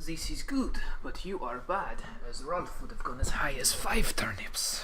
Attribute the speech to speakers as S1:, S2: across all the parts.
S1: This is good, but you are bad, as Rolf would have gone as high as 5 turnips.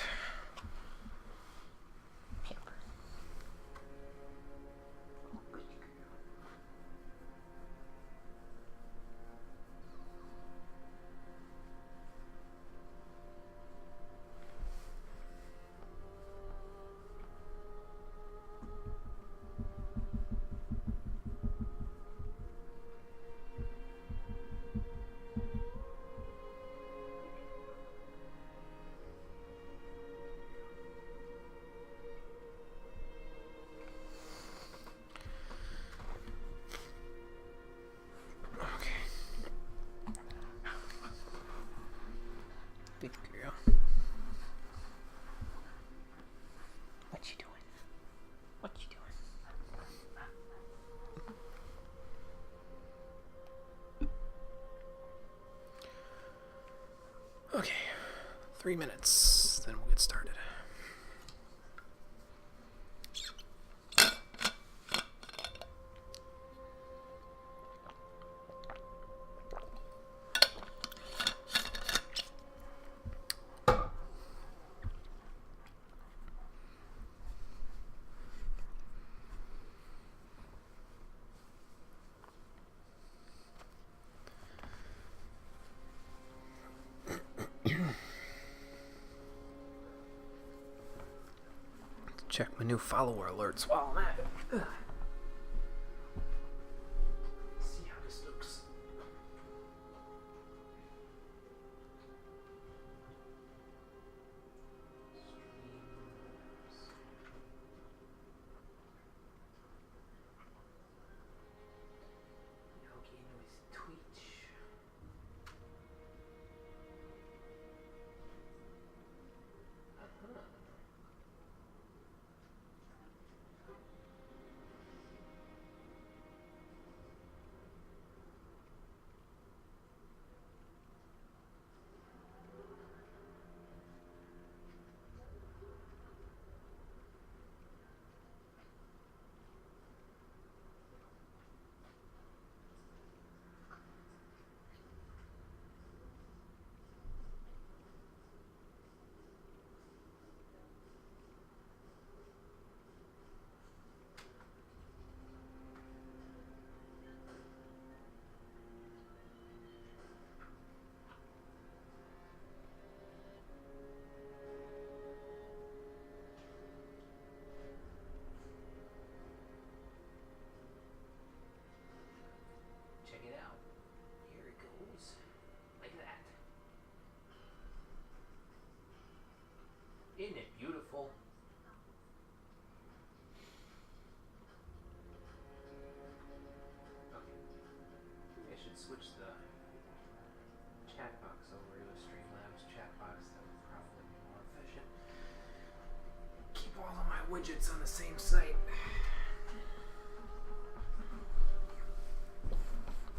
S1: Big girl. What you doing? What you doing? Okay, 3 minutes, then we'll get started. Check my new follower alerts while I'm at it. See how this looks. Login with Twitch. Check it out. Here it goes. Like that. Isn't it beautiful? Okay. Maybe I should switch the chat box over to a Streamlabs chat box. That would probably be more efficient. Keep all of my widgets on the same site.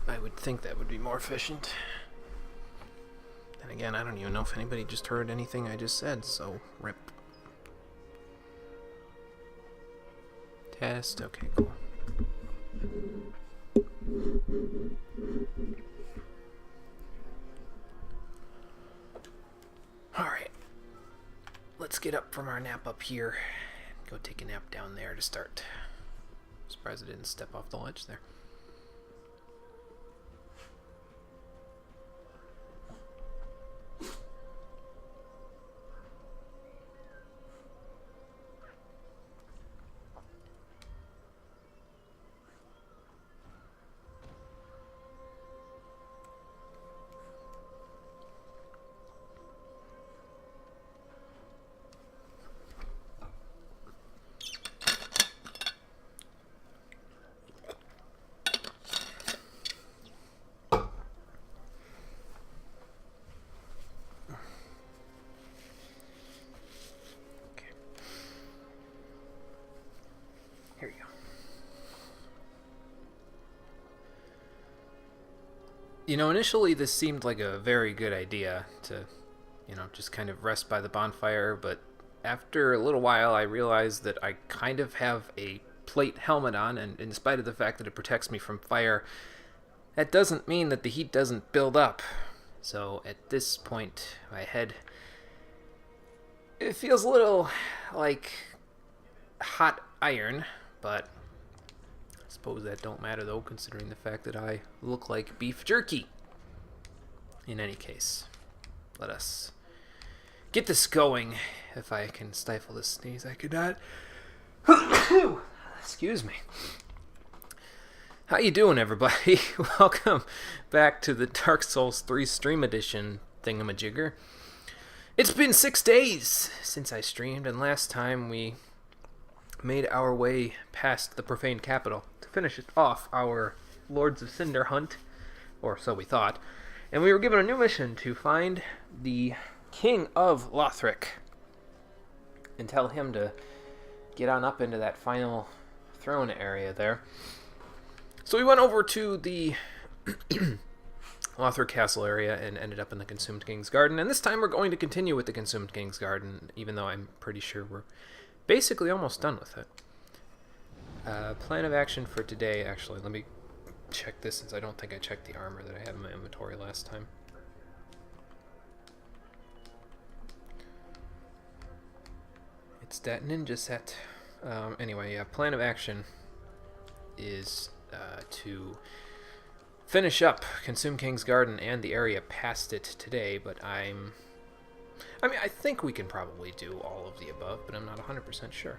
S1: I would think that would be more efficient. And again, I don't even know if anybody just heard anything I just said, so rip. Test, okay, cool. Alright. Let's get up from our nap up here. Go take a nap down there to start. Surprised I didn't step off the ledge there. Here you go. You know, initially this seemed like a very good idea to, just kind of rest by the bonfire, but after a little while I realized that I kind of have a plate helmet on, and in spite of the fact that it protects me from fire, that doesn't mean that the heat doesn't build up. So at this point, my head, it feels a little like hot iron, but I suppose that don't matter though, considering the fact that I look like beef jerky. In any case, let us get this going. If I can stifle this sneeze, I could not. Excuse me. How you doing, everybody? Welcome back to the Dark Souls 3 Stream Edition thingamajigger. It's been 6 days since I streamed, and last time we made our way past the Profane Capital to finish off our Lords of Cinder hunt, or so we thought, and we were given a new mission to find the King of Lothric and tell him to get on up into that final throne area there. So we went over to the Lothric Castle area and ended up in the Consumed King's Garden. And this time we're going to continue with the Consumed King's Garden, even though I'm pretty sure we're basically almost done with it. Plan of action for today, actually, let me check this since I don't think I checked the armor that I had in my inventory last time. It's that ninja set. Anyway, yeah, plan of action is to finish up Consumed King's Garden and the area past it today, but I think we can probably do all of the above, but I'm not 100% sure.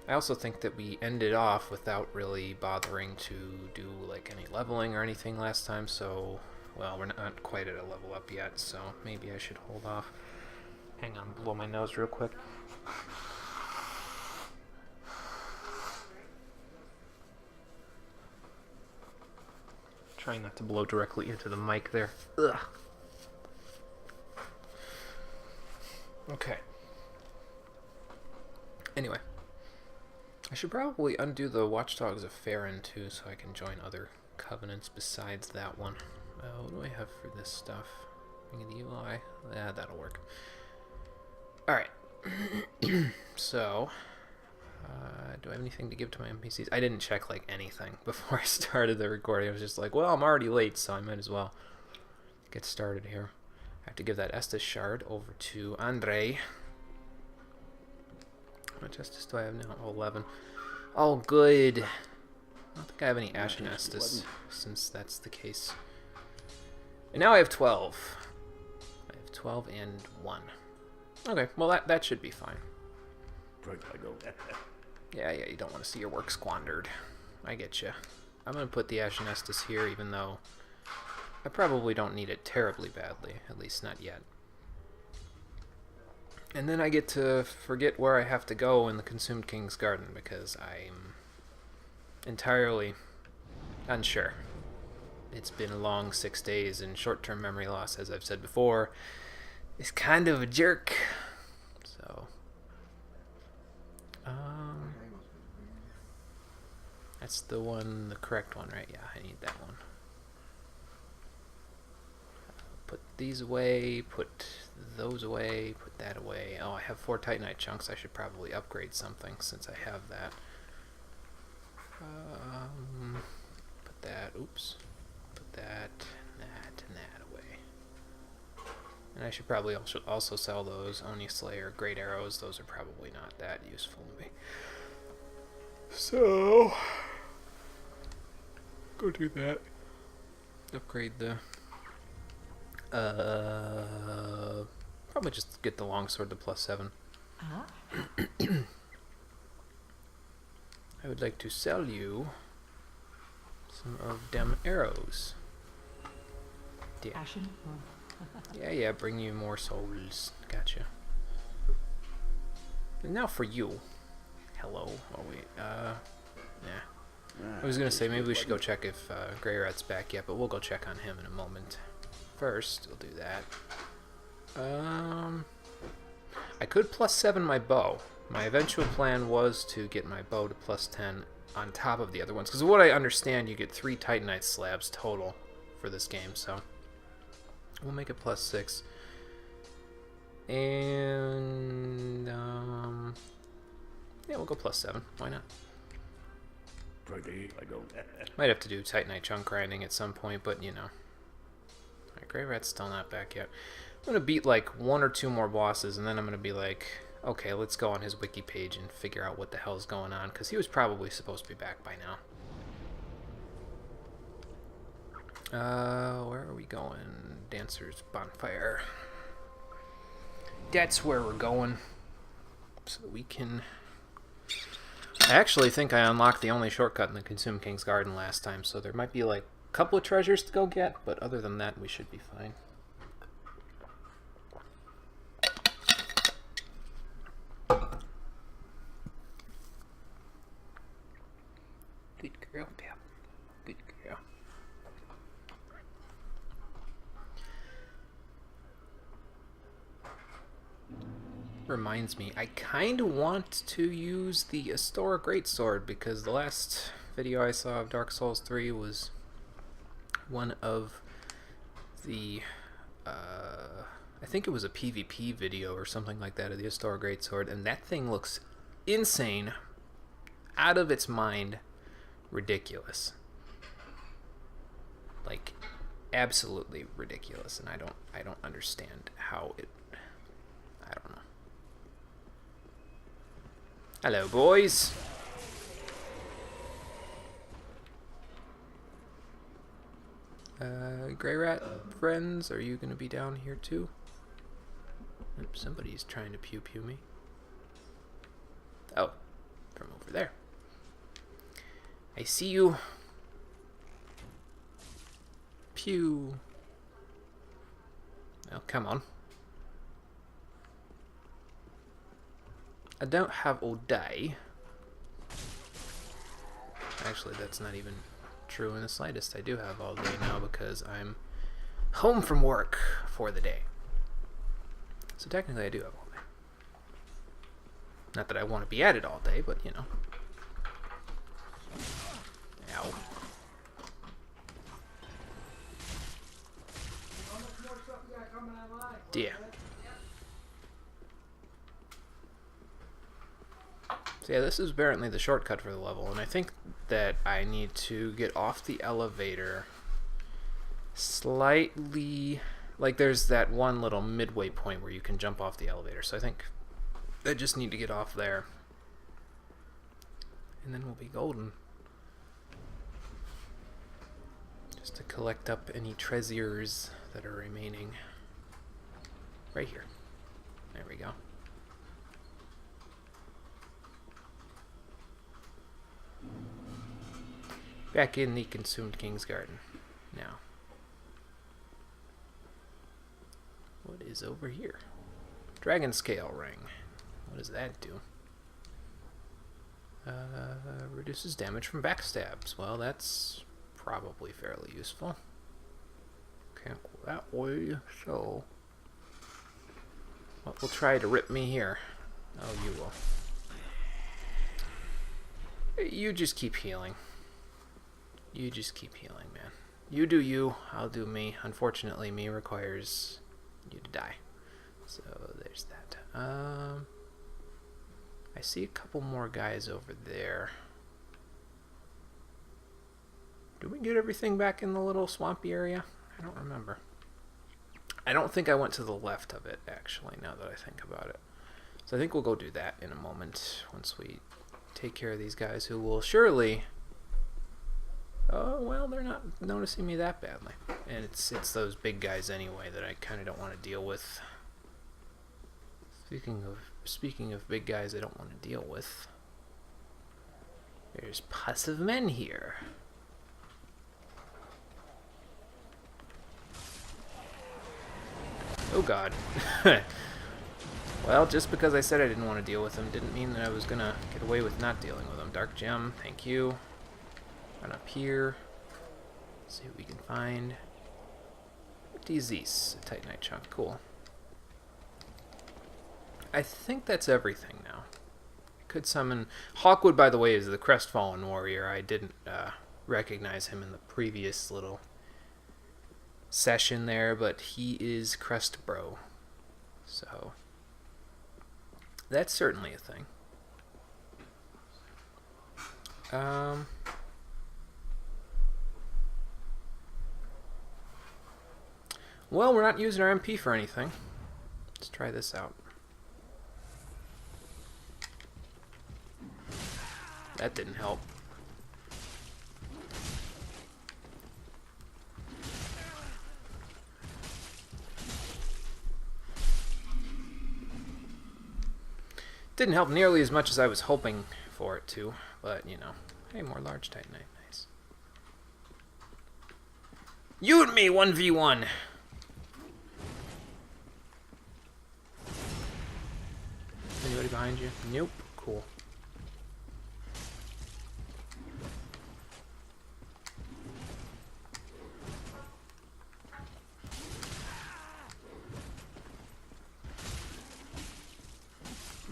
S1: I also think that we ended off without really bothering to do like any leveling or anything last time, so, well, we're not quite at a level up yet, so maybe I should hold off. Hang on, blow my nose real quick. Trying not to blow directly into the mic there. Ugh. Okay. Anyway. I should probably undo the Watchdogs of Farron too, so I can join other covenants besides that one. What do I have for this stuff? Ring of the Evil Eye? Yeah, that'll work. Alright. So... do I have anything to give to my NPCs? I didn't check like anything before I started the recording. I was just like, well, I'm already late, so I might as well get started here. I have to give that Estus shard over to Andre. How much Estus do I have now? Oh, 11. Oh, good. I don't think I have any Ashen Estus, since that's the case. And now I have 12. I have 12 and 1. Okay, well, that should be fine. Yeah, you don't want to see your work squandered. I get you. I'm going to put the Ashen Estus here, even though I probably don't need it terribly badly, at least not yet. And then I get to forget where I have to go in the Consumed King's Garden, because I'm entirely unsure. It's been a long 6 days, and short-term memory loss, as I've said before, is kind of a jerk. So... that's the one, the correct one, right? Yeah, I need that one. Put these away, put those away, put that away. Oh, I have 4 Titanite chunks. I should probably upgrade something since I have that. Put that, oops. Put that, and that away. And I should probably also sell those Oni Slayer Great Arrows. Those are probably not that useful to me. So, go do that. Upgrade the... probably just get the longsword to +7. I would like to sell you some of them arrows. Yeah.
S2: Ashen?
S1: Yeah, bring you more souls. Gotcha. And now for you. Hello. Oh wait, yeah. I was gonna say maybe we should go check if Grey Rat's back yet, but we'll go check on him in a moment. First, we'll do that. I could +7 my bow. My eventual plan was to get my bow to +10 on top of the other ones, because what I understand, you get 3 Titanite slabs total for this game, so we'll make it +6. And yeah, we'll go +7. Why not? Might have to do Titanite chunk grinding at some point, but you know. Alright, Grey Rat's still not back yet. I'm gonna beat like 1 or 2 more bosses, and then I'm gonna be like, okay, let's go on his wiki page and figure out what the hell's going on, because he was probably supposed to be back by now. Where are we going? Dancer's Bonfire. That's where we're going. So we can... I actually think I unlocked the only shortcut in the Consumed King's Garden last time, so there might be like a couple of treasures to go get, but other than that, we should be fine. Good girl, Pep. Good girl. Reminds me, I kind of want to use the Astora Greatsword, because the last video I saw of Dark Souls 3 was one of the, I think it was a PvP video or something like that of the Astora Greatsword, and that thing looks insane, out of its mind, ridiculous. Like, absolutely ridiculous, and I don't understand how it, I don't know. Hello, boys. Grey Rat friends, are you gonna be down here too? Oops, somebody's trying to pew-pew me. Oh, from over there. I see you. Pew. Oh, come on. I don't have all day. Actually, that's not even true in the slightest. I do have all day now because I'm home from work for the day. So technically I do have all day. Not that I want to be at it all day, but you know. Ow. Dear. So yeah, this is apparently the shortcut for the level, and I think that I need to get off the elevator slightly, like there's that one little midway point where you can jump off the elevator, so I think I just need to get off there, and then we'll be golden. Just to collect up any treasures that are remaining. Right here. There we go. Back in the Consumed King's Garden. Now. What is over here? Dragon Scale Ring. What does that do? Reduces damage from backstabs. Well, that's probably fairly useful. Can't go that way, so... What will try to rip me here? Oh, you will. You just keep healing. You just keep healing, man. You do you, I'll do me. Unfortunately, me requires you to die. So, there's that. I see a couple more guys over there. Did we get everything back in the little swampy area? I don't remember. I don't think I went to the left of it, actually, now that I think about it. So I think we'll go do that in a moment, once we take care of these guys who will surely... Oh, well, they're not noticing me that badly. And it's those big guys anyway that I kind of don't want to deal with. Speaking of big guys I don't want to deal with, there's pus of men here. Oh god. Well, just because I said I didn't want to deal with them didn't mean that I was gonna get away with not dealing with them. Dark gem, thank you. Run up here. See what we can find. What is this? A Titanite chunk, cool. I think that's everything now. Could summon... Hawkwood, by the way, is the Crestfallen Warrior. I didn't recognize him in the previous little session there, but he is Crest Bro. So, that's certainly a thing. Well, we're not using our MP for anything. Let's try this out. That didn't help. Didn't help nearly as much as I was hoping for it to, but you know. Hey, more large titanite. Nice. You and me, 1v1. Anybody behind you? Nope. Cool.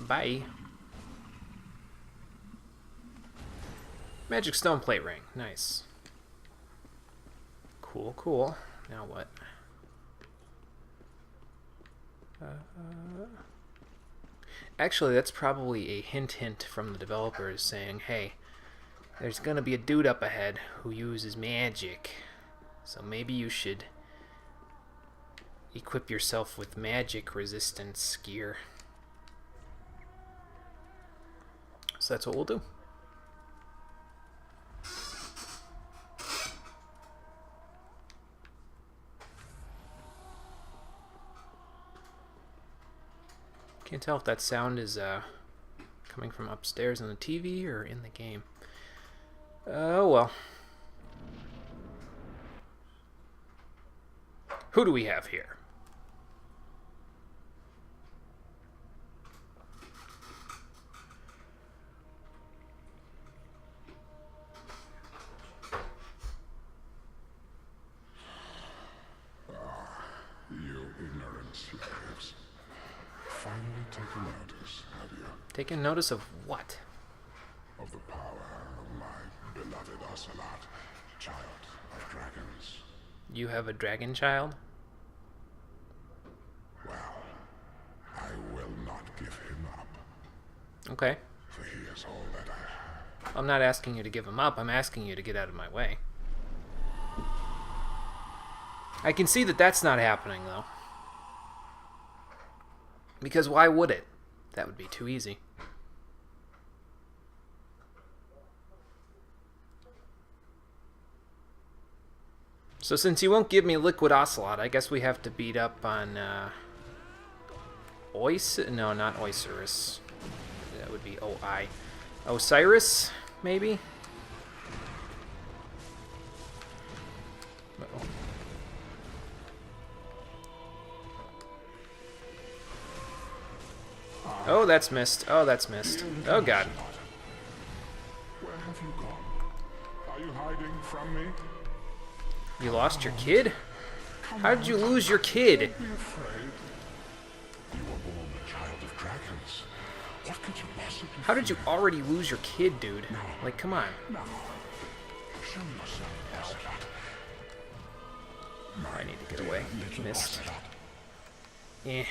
S1: Bye. Magic stone plate ring. Nice. Cool, cool. Now what? Actually, that's probably a hint from the developers saying, hey, there's gonna be a dude up ahead who uses magic. So maybe you should equip yourself with magic resistance gear. So that's what we'll do. Can't tell if that sound is coming from upstairs on the TV or in the game. Oh well. Who do we have here?
S2: Finally taken notice, have you?
S1: Taken notice of what?
S2: Of the power of my beloved Ocelot, child of dragons.
S1: You have a dragon child?
S2: Well, I will not give him up,
S1: Okay.
S2: for he is all that I have.
S1: I'm not asking you to give him up, I'm asking you to get out of my way. I can see that that's not happening, though. Because why would it? That would be too easy. So since you won't give me Liquid Ocelot, I guess we have to beat up on, No, not Osiris. That would be O-I. Osiris, maybe? Uh-oh. Oh, that's missed. Oh, that's missed. Oh, God.
S2: Where have you gone? Are you hiding from me?
S1: You lost your kid? How did you lose your kid?
S2: Don't be afraid. You were born a child of dragons. What could you possibly
S1: How did you
S2: fear?
S1: already lose your kid, dude? Like, come on.
S2: Now, show yourself, Ocelot.
S1: I need to get away.
S2: Little
S1: Missed.
S2: Ocelot.
S1: Eh.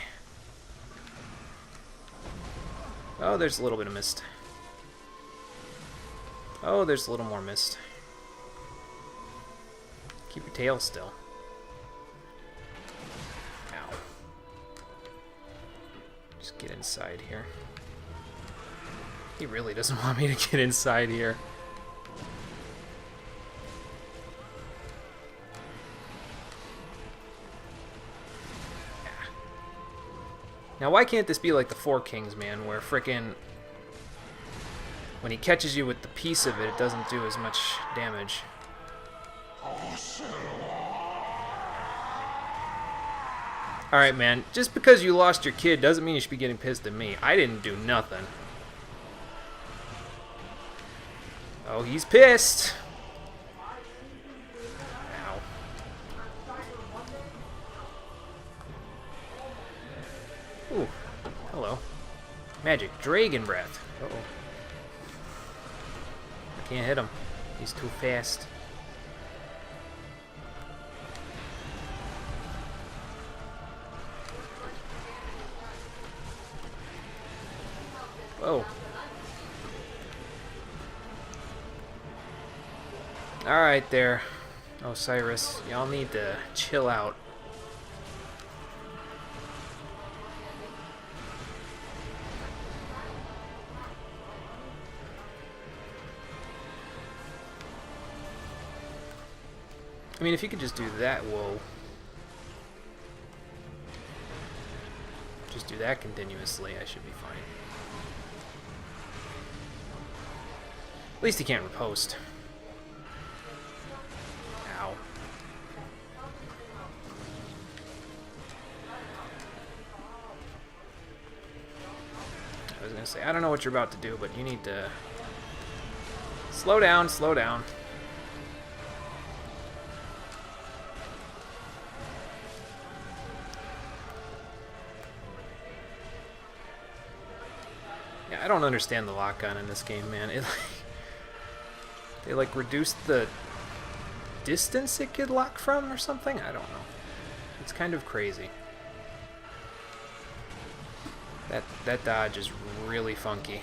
S1: Oh, there's a little bit of mist. Oh, there's a little more mist. Keep your tail still. Ow. Just get inside here. He really doesn't want me to get inside here. Now, why can't this be like the Four Kings, man, where frickin' when he catches you with the piece of it, it doesn't do as much damage? Alright, man, just because you lost your kid doesn't mean you should be getting pissed at me. I didn't do nothing. Oh, he's pissed. Ow. Ooh, hello. Magic Dragon Breath. Uh-oh. I can't hit him. He's too fast. Whoa. Alright there, Osiris. Y'all need to chill out. I mean, if you could just do that, whoa. Just do that continuously, I should be fine. At least he can't riposte. Ow. I was gonna say, I don't know what you're about to do, but you need to slow down, slow down. Yeah, I don't understand the lock-on in this game, man. They like reduced the distance it could lock from or something? I don't know. It's kind of crazy. That dodge is really funky.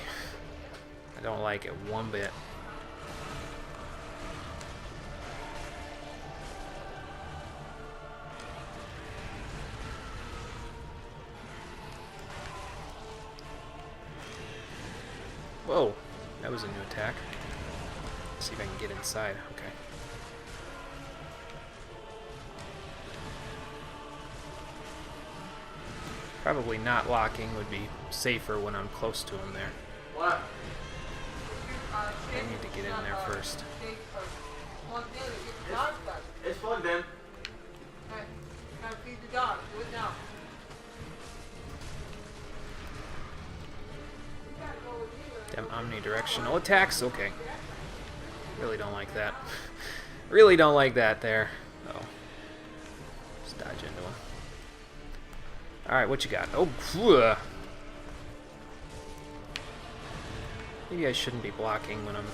S1: I don't like it one bit. Whoa, that was a new attack. Let's see if I can get inside. Okay. Probably not locking would be safer when I'm close to him there.
S3: What?
S1: I need to get in there first.
S3: It's plugged in.
S4: Feed the dog. Do it now.
S1: Them omnidirectional attacks? Okay. Really don't like that. Really don't like that there. Oh. Just dodge into him. Alright, what you got? Oh, phew. Maybe I shouldn't be blocking when I'm...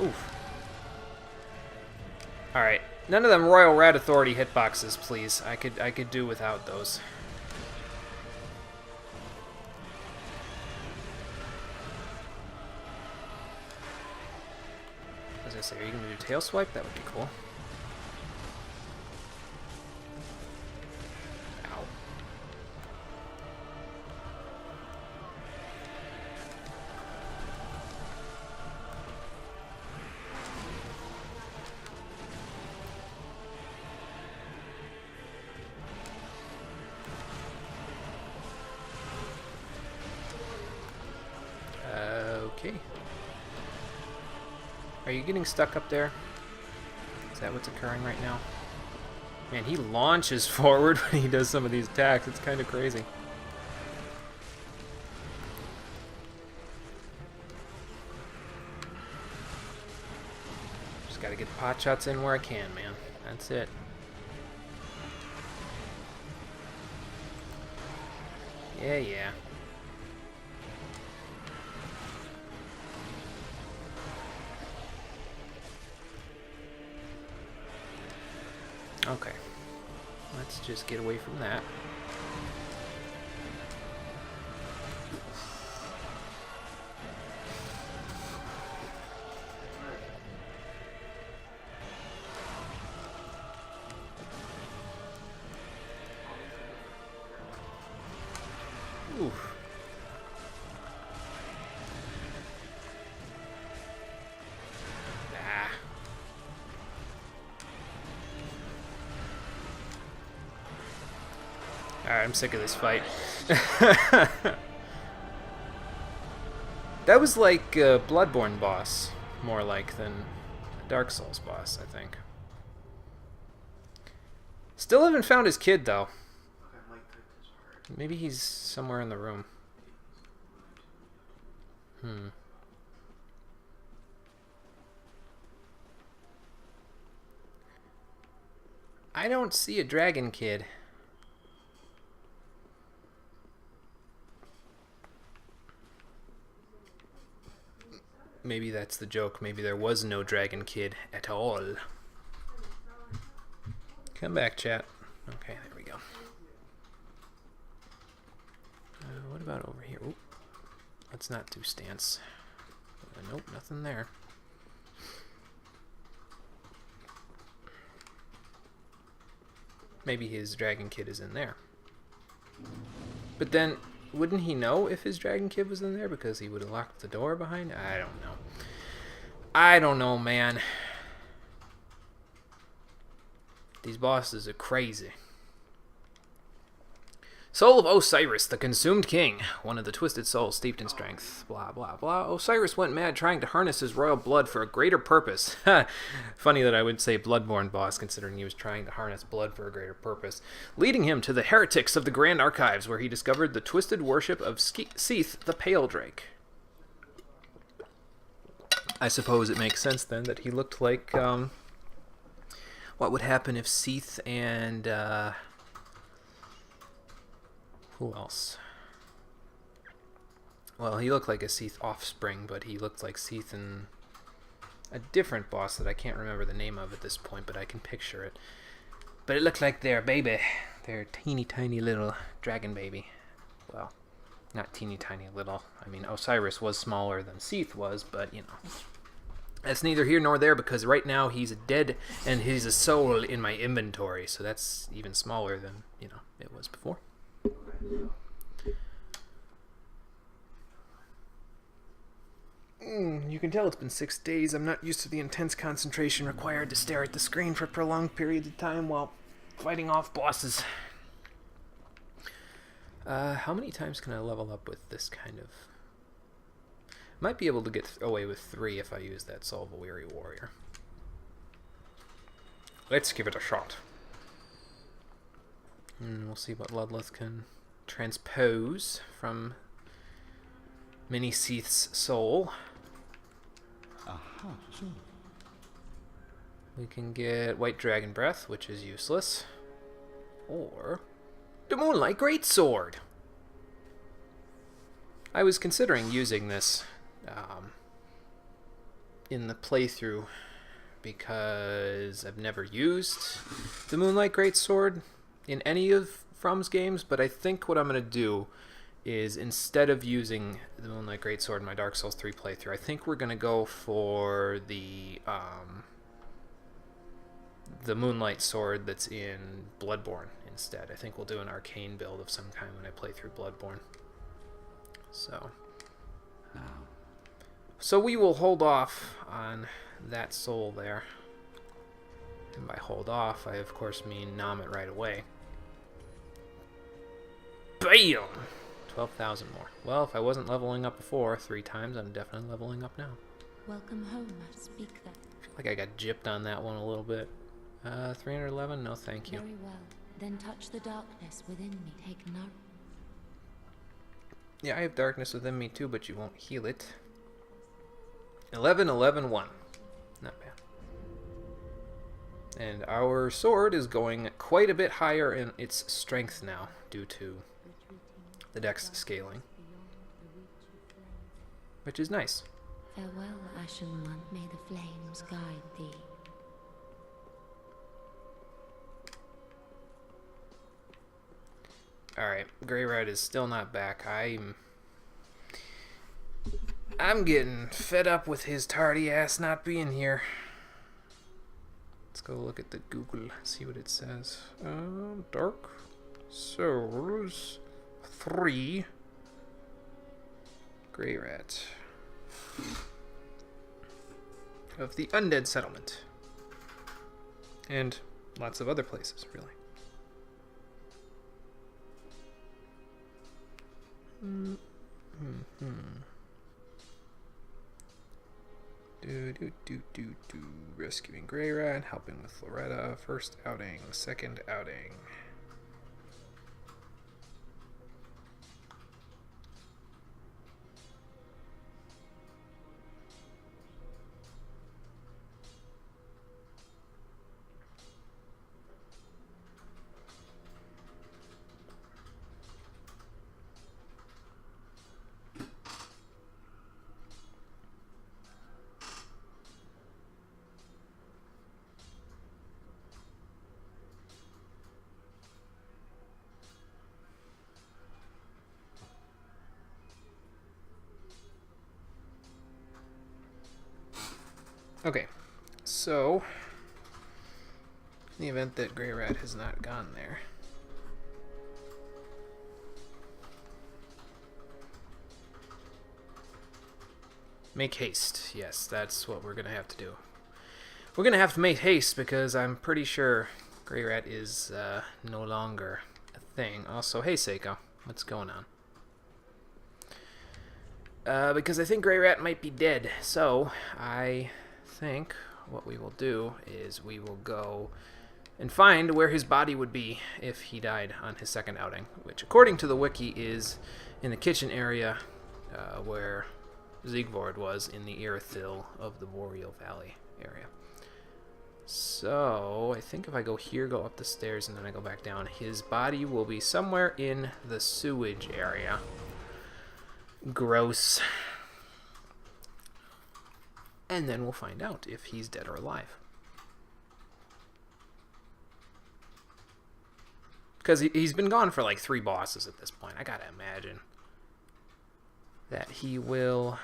S1: Oof. Alright. None of them Royal Rat Authority hitboxes, please. I could do without those. As I say, are you gonna do tail swipe? That would be cool. Ow. Okay. Are you getting stuck up there? Is that what's occurring right now? Man, he launches forward when he does some of these attacks. It's kind of crazy. Just gotta get pot shots in where I can, man. That's it. Yeah, yeah. Okay, let's just get away from that. Oof. Ah. Alright, I'm sick of this fight. That was like a Bloodborne boss, more like than a Dark Souls boss, I think. Still haven't found his kid, though. Maybe he's somewhere in the room. I don't see a dragon kid. Maybe that's the joke. Maybe there was no dragon kid at all. Come back, chat. Okay, there we go. What about over here? Oop. Let's not do stance. Nope, nothing there. Maybe his dragon kid is in there. But then, Wouldn't he know if his dragon kid was in there because he would have locked the door behind? I don't know. I don't know, man. These bosses are crazy. Soul of Osiris, the consumed king, one of the twisted souls steeped in strength. Blah, blah, blah. Osiris went mad trying to harness his royal blood for a greater purpose. Funny that I would say Bloodborne boss, considering he was trying to harness blood for a greater purpose. Leading him to the heretics of the Grand Archives, where he discovered the twisted worship of Seath the Pale Drake. I suppose it makes sense, then, that he looked like, what would happen if Seath and, who else? Well, he looked like a Seath offspring, but he looked like Seath and a different boss that I can't remember the name of at this point, but I can picture it. But it looked like their baby. Their teeny tiny little dragon baby. Well, not teeny tiny little. I mean, Osiris was smaller than Seath was, but, you know. That's neither here nor there, because right now he's dead and he's a soul in my inventory. So that's even smaller than, you know, it was before. You can tell it's been 6 days. I'm not used to the intense concentration required to stare at the screen for prolonged periods of time while fighting off bosses. How many times can I level up with this kind of... Might be able to get away with 3 if I use that Soul of a Weary Warrior. Let's give it a shot. And we'll see what Ludleth can transpose from Mini Seath's soul.
S2: Aha, so.
S1: We can get White Dragon Breath, which is useless. Or the Moonlight Greatsword. I was considering using this in the playthrough because I've never used the Moonlight Greatsword in any of From's games, but I think what I'm going to do is, instead of using the Moonlight Greatsword in my Dark Souls 3 playthrough, I think we're going to go for the Moonlight Sword that's in Bloodborne instead. I think we'll do an arcane build of some kind when I play through Bloodborne. So we will hold off on that soul there. And by hold off, I of course mean nom it right away. BAM! 12,000 more. Well, if I wasn't leveling up before 3 times, I'm definitely leveling up now.
S3: Welcome home, speak that.
S1: I feel like I got gypped on that one a little bit. 311? No, thank you.
S3: Very well. Then touch the darkness within me. Take note.
S1: Yeah, I have darkness within me too, but you won't heal it. 11, 11, 1. Not bad. And our sword is going quite a bit higher in its strength now, due to the dex scaling, which is nice.
S3: Farewell, Ashen One. May the flames guide thee.
S1: Alright, Grey Red is still not back. I'm getting fed up with his tardy ass not being here. Let's go look at the Google, see what it says. Dark Souls 3 Grey Rat of the Undead Settlement. And lots of other places, really. Rescuing Grey Rat, helping with Loretta, first outing, second outing. Okay, so in the event that Grey Rat has not gone there, Make haste. Yes, that's what we're gonna have to do. We're gonna have to make haste because I'm pretty sure Grey Rat is no longer a thing. Also, hey Seiko, what's going on? Because I think Grey Rat might be dead. So I think what we will do is we will go and find where his body would be if he died on his second outing, which according to the wiki is in the kitchen area where Siegvord was in the Irithyll of the Boreal Valley area. So I think if I go here, go up the stairs, and then I go back down, his body will be somewhere in the sewage area. Gross. And then we'll find out if he's dead or alive. Because he's been gone for like 3 bosses at this point. I gotta imagine that he will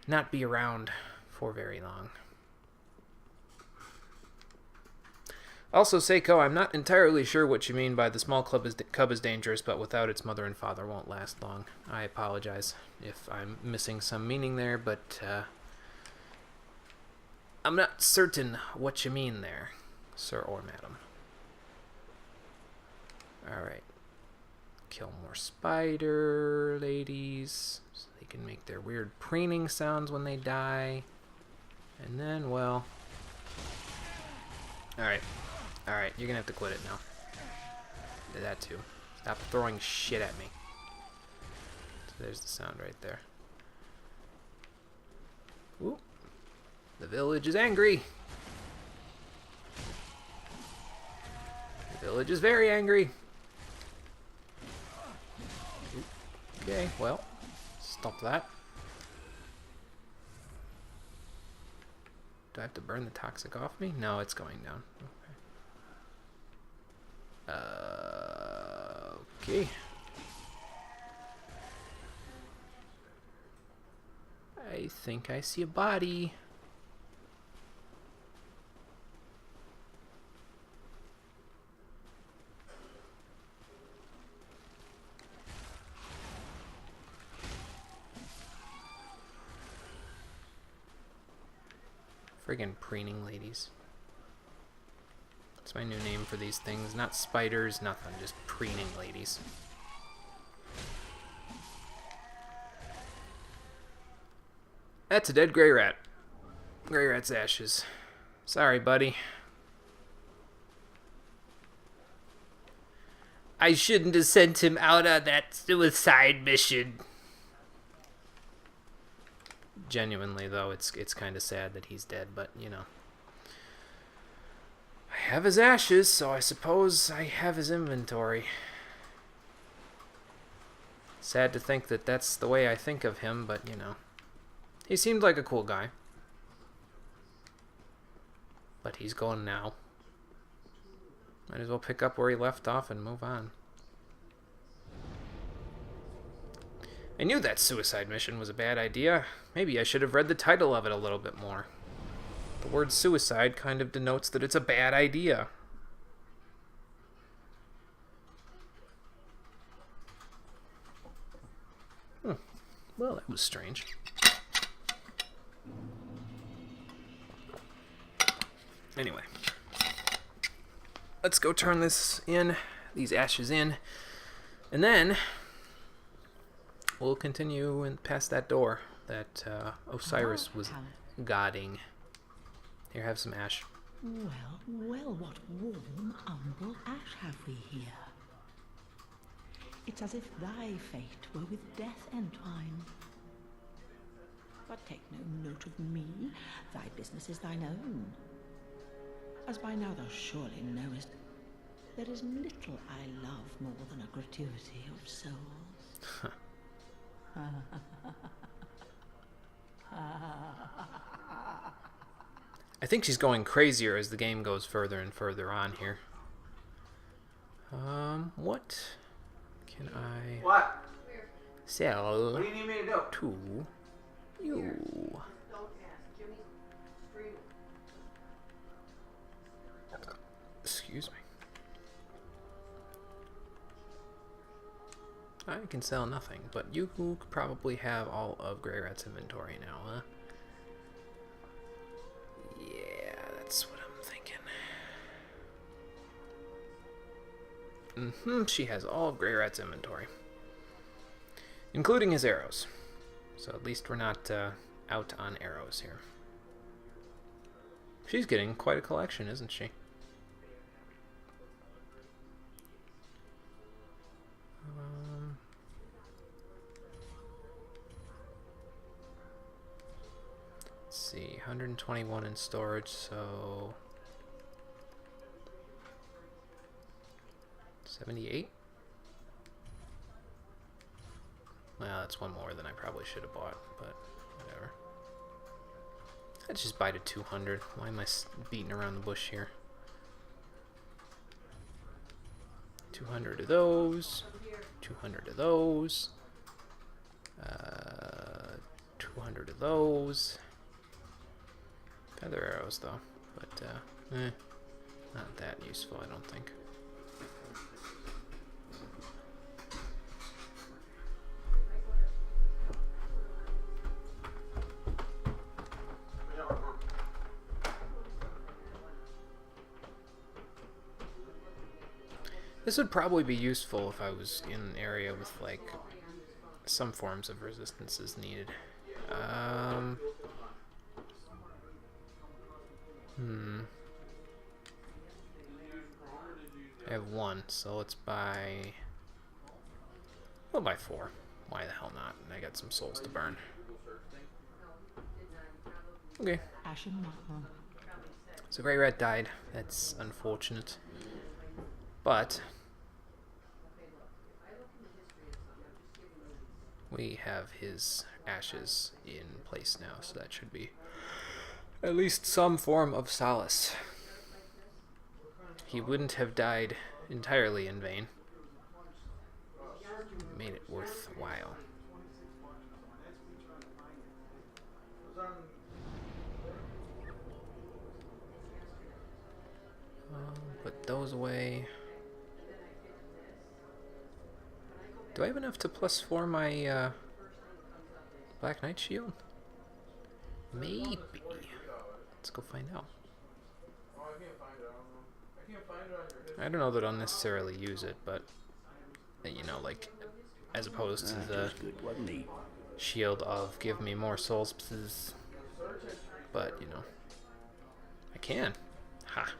S1: not be around for very long. Also, Seiko, I'm not entirely sure what you mean by the small cub is dangerous, but without its mother and father won't last long. I apologize if I'm missing some meaning there, but I'm not certain what you mean there, sir or madam. Alright. Kill more spider ladies so they can make their weird preening sounds when they die. And then, well... Alright. Alright, you're gonna have to quit it now. Did that too. Stop throwing shit at me. So there's the sound right there. Ooh. The village is angry. The village is very angry. Ooh. Okay, well, stop that. Do I have to burn the toxic off me? No, it's going down. Okay. I think I see a body. Friggin' preening ladies. That's my new name for these things. Not spiders, nothing. Just preening ladies. That's a dead Grey Rat. Grey Rat's ashes. Sorry, buddy. I shouldn't have sent him out on that suicide mission. Genuinely, though, it's kind of sad that he's dead, but, you know. I have his ashes, so I suppose I have his inventory. Sad to think that that's the way I think of him, but, you know. He seemed like a cool guy. But he's gone now. Might as well pick up where he left off and move on. I knew that suicide mission was a bad idea. Maybe I should have read the title of it a little bit more. The word suicide kind of denotes that it's a bad idea. Well, that was strange. Anyway. Let's go turn this in, these ashes in, and then we'll continue and past that door that Osiris was guarding. Here, have some ash.
S4: Well, well, what warm, humble ash have we here? It's as if thy fate were with death entwined. But take no note of me, thy business is thine own. As by now thou surely knowest, there is little I love more than a gratuity of souls.
S1: I think she's going crazier as the game goes further and further on here. What can I sell
S5: What do you need me to do?
S1: to you? Excuse me. I can sell nothing, but you could probably have all of Grey Rat's inventory now, huh? Yeah, that's what I'm thinking. She has all of Grey Rat's inventory, including his arrows. So at least we're not out on arrows here. She's getting quite a collection, isn't she? Let's see, 121 in storage, so 78? Well, that's one more than I probably should have bought, but whatever. Let's just buy to 200. Why am I beating around the bush here? 200 of those. 200 of those. 200 of those. Feather arrows, though. But, not that useful, I don't think. This would probably be useful if I was in an area with, like, some forms of resistances needed. I have one, so let's buy... We'll buy 4. Why the hell not? And I got some souls to burn. Okay. So Grey Rat died. That's unfortunate. But we have his ashes in place now, so that should be at least some form of solace. He wouldn't have died entirely in vain. Made it worthwhile. Put those away. Do I have enough to +4 my Black Knight shield? Maybe. Let's go find out. I don't know that I'll necessarily use it, but you know, like, as opposed to the shield of give me more souls, but you know, I can. Ha.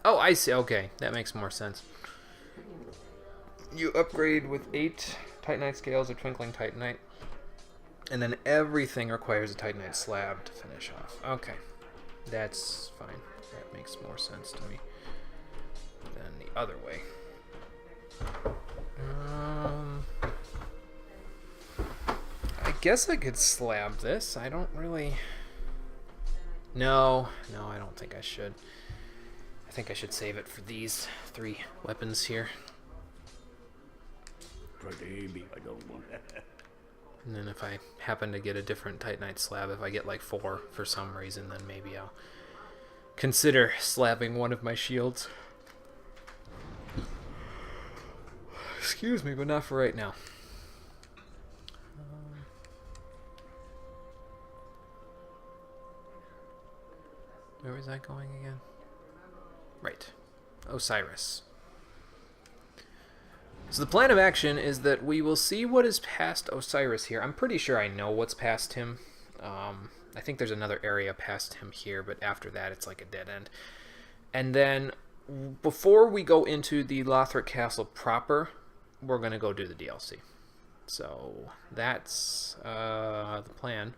S1: Oh, I see. Okay, that makes more sense. You upgrade with 8 Titanite scales or Twinkling Titanite, and then everything requires a Titanite slab to finish off. Okay, that's fine. That makes more sense to me than the other way. I guess I could slab this. I don't really... No, I don't think I should. I think I should save it for these 3 weapons here. And then if I happen to get a different Titanite slab, if I get like 4 for some reason, then maybe I'll consider slabbing one of my shields. Excuse me, but not for right now. Where was that going again? Right. Osiris. So the plan of action is that we will see what is past Osiris here. I'm pretty sure I know what's past him. I think there's another area past him here, but after that it's like a dead end. And then before we go into the Lothric Castle proper, we're going to go do the DLC. So that's the plan.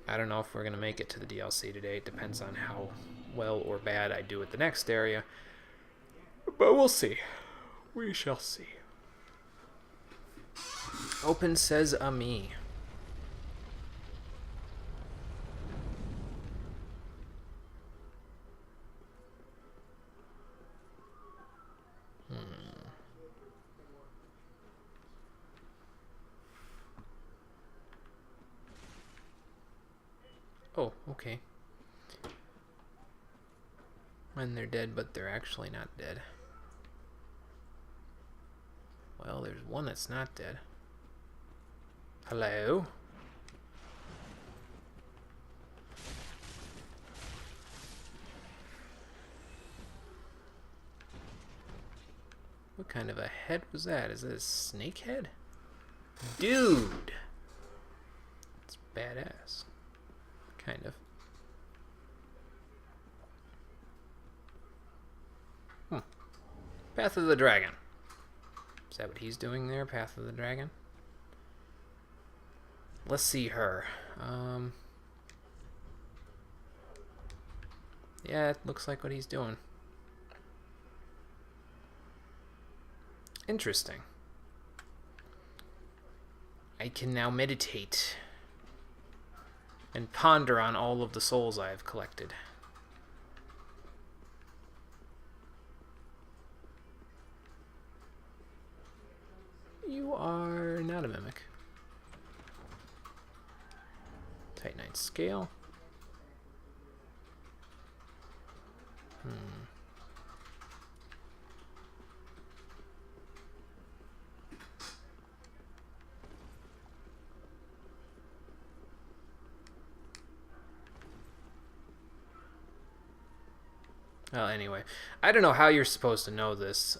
S1: I don't know if we're going to make it to the DLC today. It depends on how well or bad I do at the next area. But we'll see. We shall see. Open says a me. Oh, okay. When they're dead, but they're actually not dead. Well, there's one that's not dead. Hello? What kind of a head was that? Is it a snake head? Dude! It's badass. Kind of. Path of the Dragon. Is that what he's doing there? Path of the Dragon? Let's see her. Yeah, it looks like what he's doing. Interesting. I can now meditate and ponder on all of the souls I have collected. You are not a mimic. Titanite scale. Well, anyway, I don't know how you're supposed to know this.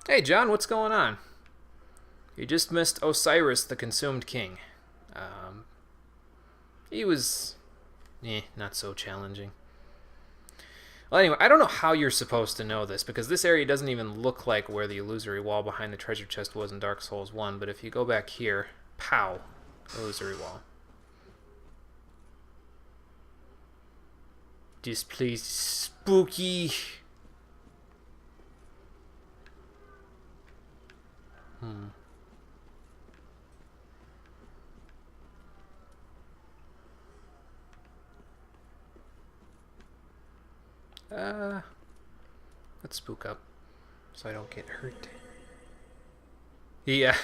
S1: Hey, John, what's going on? You just missed Osiris, the Consumed King. He was, not so challenging. Well, anyway, I don't know how you're supposed to know this, because this area doesn't even look like where the illusory wall behind the treasure chest was in Dark Souls 1, but if you go back here, pow, illusory wall. This place is spooky. Let's spook up so I don't get hurt. Yeah.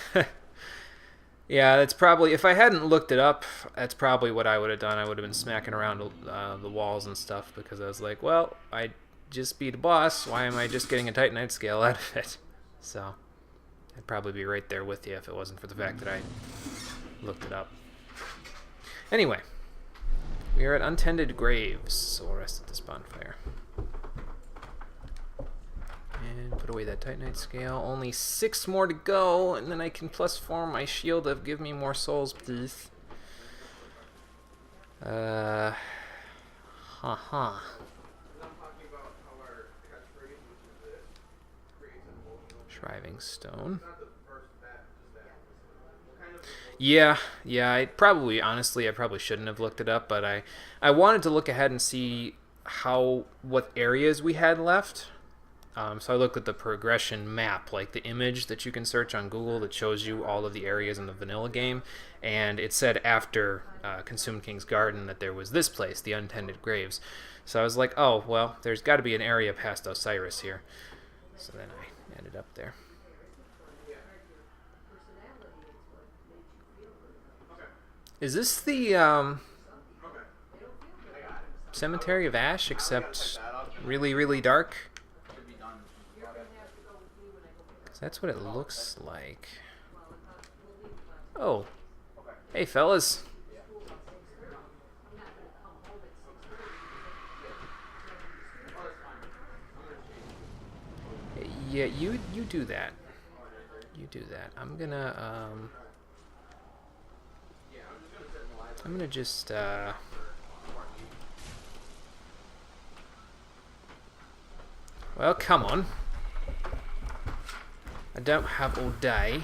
S1: Yeah, that's probably, if I hadn't looked it up, that's probably what I would have done. I would have been smacking around the walls and stuff, because I was like, well, I just beat a boss. Why am I just getting a Titanite scale out of it? So, I'd probably be right there with you if it wasn't for the fact that I looked it up. Anyway, we are at Untended Graves, so we'll rest at this bonfire. And put away that Titanite scale. Only 6 more to go, and then I can +4 my shield of give me more souls, please. Shriving stone. Yeah, I probably, honestly, I probably shouldn't have looked it up, but I wanted to look ahead and see what areas we had left. So I looked at the progression map, like the image that you can search on Google that shows you all of the areas in the vanilla game, and it said after Consumed King's Garden that there was this place, the Untended Graves. So I was like, oh, well, there's got to be an area past Osiris here. So then I ended up there. Is this the Cemetery of Ash, except really, really dark? That's what it looks like. Oh. Hey, fellas. Yeah, you do that. You do that. I'm gonna just well, come on. I don't have all day.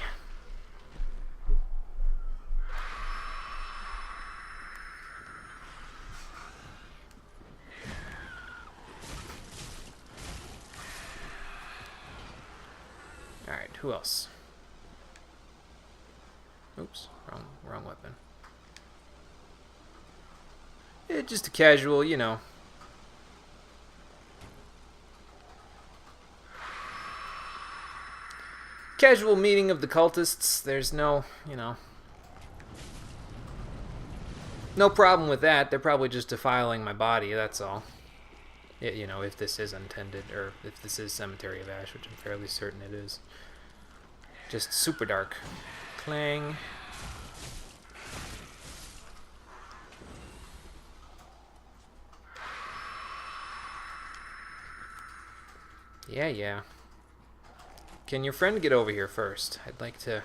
S1: Alright, who else? Oops, wrong weapon. Just a casual, you know. Casual meeting of the cultists. There's no, no problem with that. They're probably just defiling my body, that's all. If this is untended, or if this is Cemetery of Ash, which I'm fairly certain it is. Just super dark. Clang. Yeah. Can your friend get over here first? I'd like to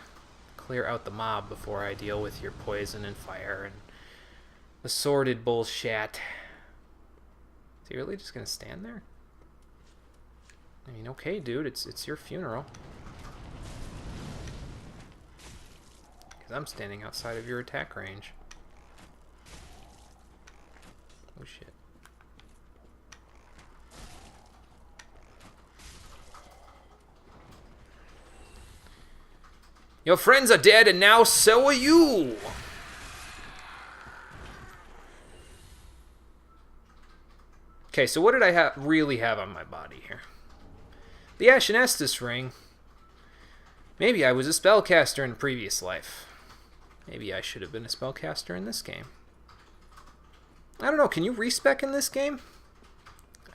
S1: clear out the mob before I deal with your poison and fire and the sordid bullshit. Is he really just gonna stand there? I mean, okay, dude, it's your funeral. Because I'm standing outside of your attack range. Oh shit. Your friends are dead, and now so are you! Okay, so what did I really have on my body here? The Ashen Estus ring. Maybe I was a spellcaster in a previous life. Maybe I should have been a spellcaster in this game. I don't know, can you respec in this game?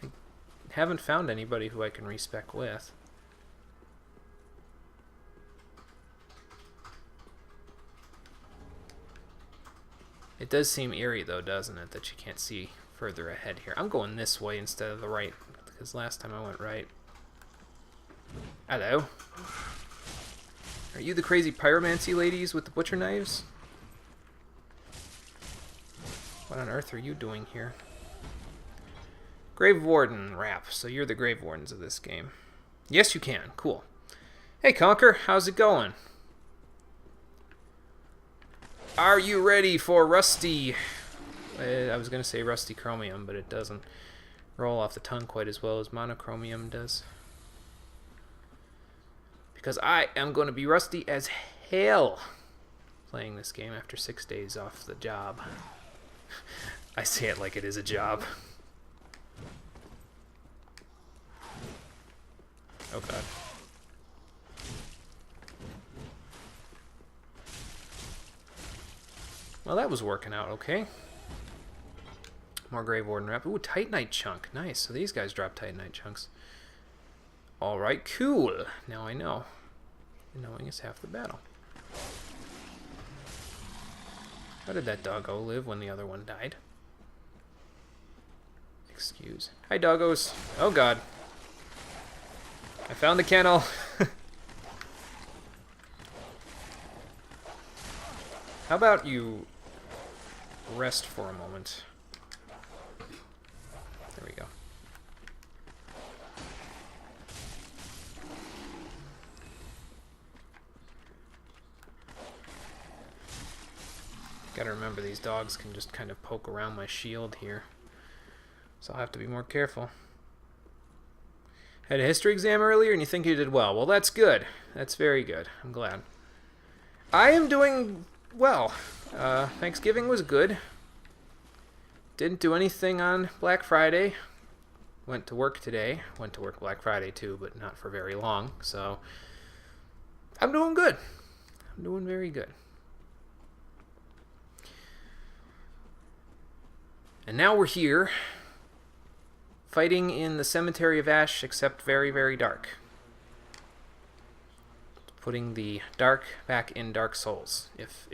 S1: I haven't found anybody who I can respec with. It does seem eerie, though, doesn't it, that you can't see further ahead here. I'm going this way instead of the right, because last time I went right. Hello. Are you the crazy pyromancy ladies with the butcher knives? What on earth are you doing here? Grave Warden rap. So you're the Grave Wardens of this game. Yes, you can. Cool. Hey, Conker. How's it going? Are you ready for Rusty? I was going to say Rusty Chromium, but it doesn't roll off the tongue quite as well as Monochromium does. Because I am going to be rusty as hell playing this game after 6 days off the job. I say it like it is a job. Oh god. Well, that was working out okay. More Grave Warden rep. Ooh, Titanite chunk. Nice. So these guys drop Titanite chunks. Alright, cool. Now I know. And knowing is half the battle. How did that doggo live when the other one died? Excuse. Hi, doggos. Oh, God. I found the kennel. How about you rest for a moment? There we go. Gotta remember these dogs can just kind of poke around my shield here. So I'll have to be more careful. Had a history exam earlier and you think you did well. Well, that's good. That's very good. I'm glad. I am doing well. Thanksgiving was good. Didn't do anything on Black Friday. Went to work today. Went to work Black Friday too, but not for very long. So I'm doing good. I'm doing very good. And now we're here, fighting in the Cemetery of Ash, except very, very dark. Putting the dark back in Dark Souls, if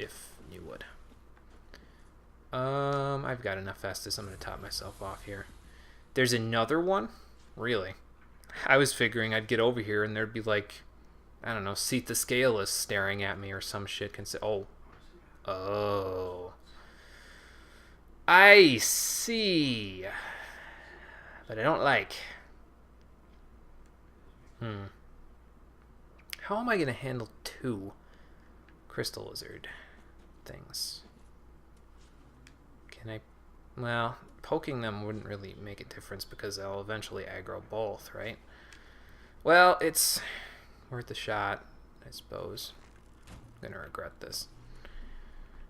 S1: you would. I've got enough Estus. I'm going to top myself off here. There's another one? Really? I was figuring I'd get over here and there'd be like, I don't know, Seat the Scaleless staring at me or some shit. Oh. I see. But I don't like. How am I going to handle 2 Crystal Lizard things? Can I... Well, poking them wouldn't really make a difference because I'll eventually aggro both, right? Well, it's worth a shot, I suppose. I'm going to regret this.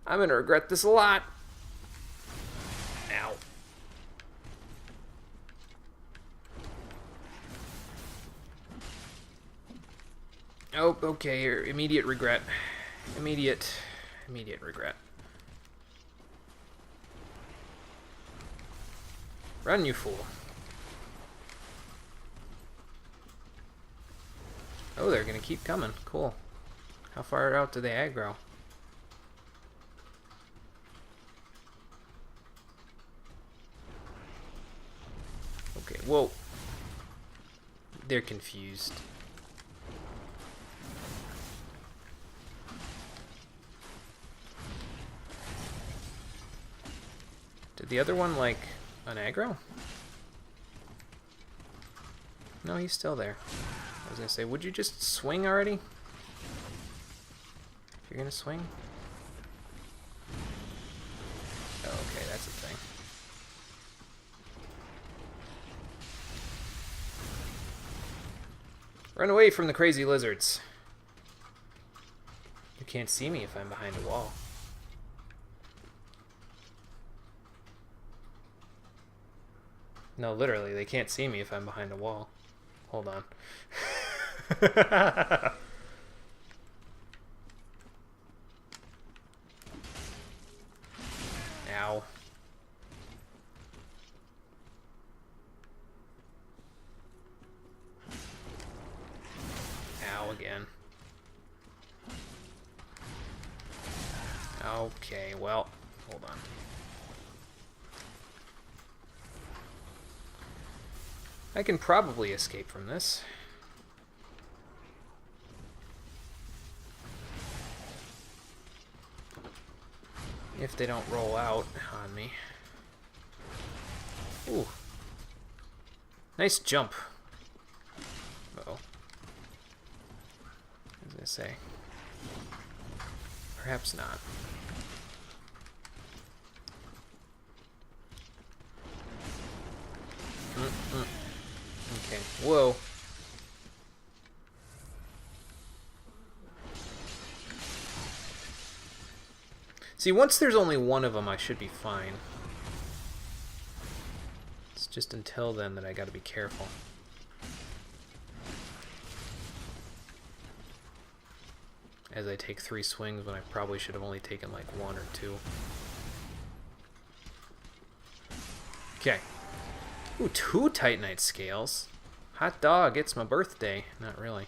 S1: I'm going to regret this a lot. Ow. Oh, okay, here. Immediate regret. Immediate regret. Run, you fool. Oh, they're gonna keep coming. Cool. How far out do they aggro? Okay, whoa. They're confused. Did the other one, like, an aggro? No, he's still there. I was gonna say, would you just swing already? If you're gonna swing? Oh, okay, that's a thing. Run away from the crazy lizards. You can't see me if I'm behind a wall. No, literally, they can't see me if I'm behind a wall. Hold on. Ow. Ow again. Okay, well, hold on. I can probably escape from this. If they don't roll out on me. Ooh. Nice jump. Uh-oh. I was gonna say. Perhaps not. Okay, whoa. See, once there's only one of them, I should be fine. It's just until then that I gotta be careful. As I take 3 swings when I probably should have only taken like 1 or 2. Okay. Ooh, 2 Titanite scales. Hot dog, it's my birthday. Not really.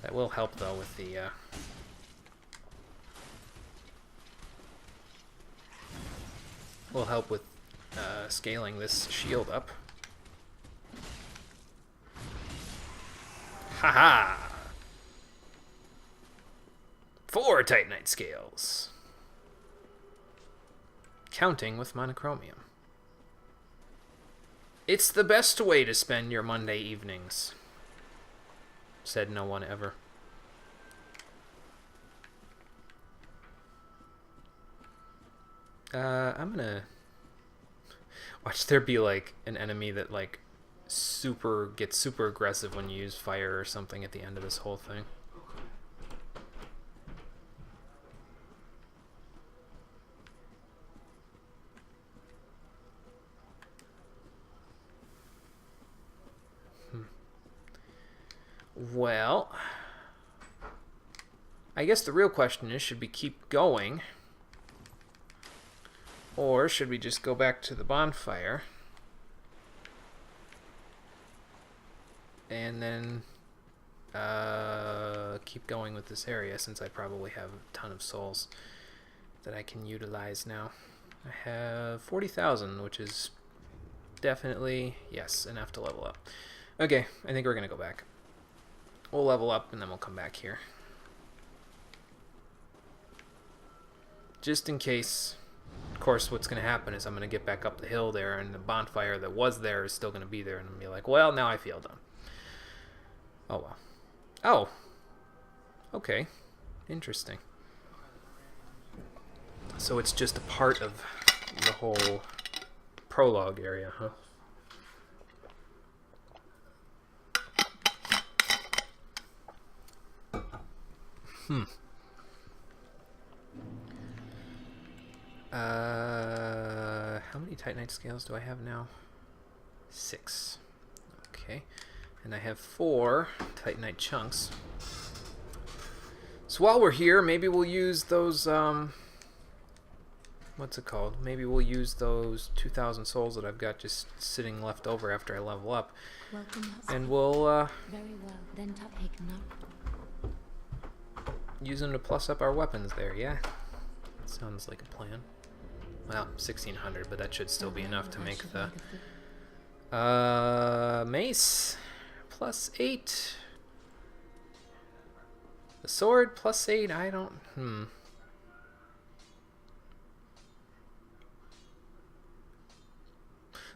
S1: That will help though with the will help with scaling this shield up. Haha! 4 Titanite scales. Counting with monochromium. It's the best way to spend your Monday evenings. Said no one ever. I'm gonna watch there be like an enemy that like gets super aggressive when you use fire or something at the end of this whole thing. Well, I guess the real question is, should we keep going? Or should we just go back to the bonfire? And then keep going with this area, since I probably have a ton of souls that I can utilize now. I have 40,000, which is definitely, yes, enough to level up. Okay, I think we're going to go back. We'll level up and then we'll come back here. Just in case. Of course, what's going to happen is I'm going to get back up the hill there, and the bonfire that was there is still going to be there, and I'm going to be like, well, now I feel dumb. Oh, well. Oh. Okay. Interesting. So it's just a part of the whole prologue area, huh? How many Titanite scales do I have now? 6. Okay. And I have 4 Titanite chunks. So while we're here, maybe we'll use those, what's it called? Maybe we'll use those 2,000 souls that I've got just sitting left over after I level up.
S3: Welcome,
S1: And we'll,
S3: Very well, then take note.
S1: use them to plus up our weapons there, yeah? Sounds like a plan. Well, 1600, but that should still be enough to make the... mace, +8. The sword, +8, I don't...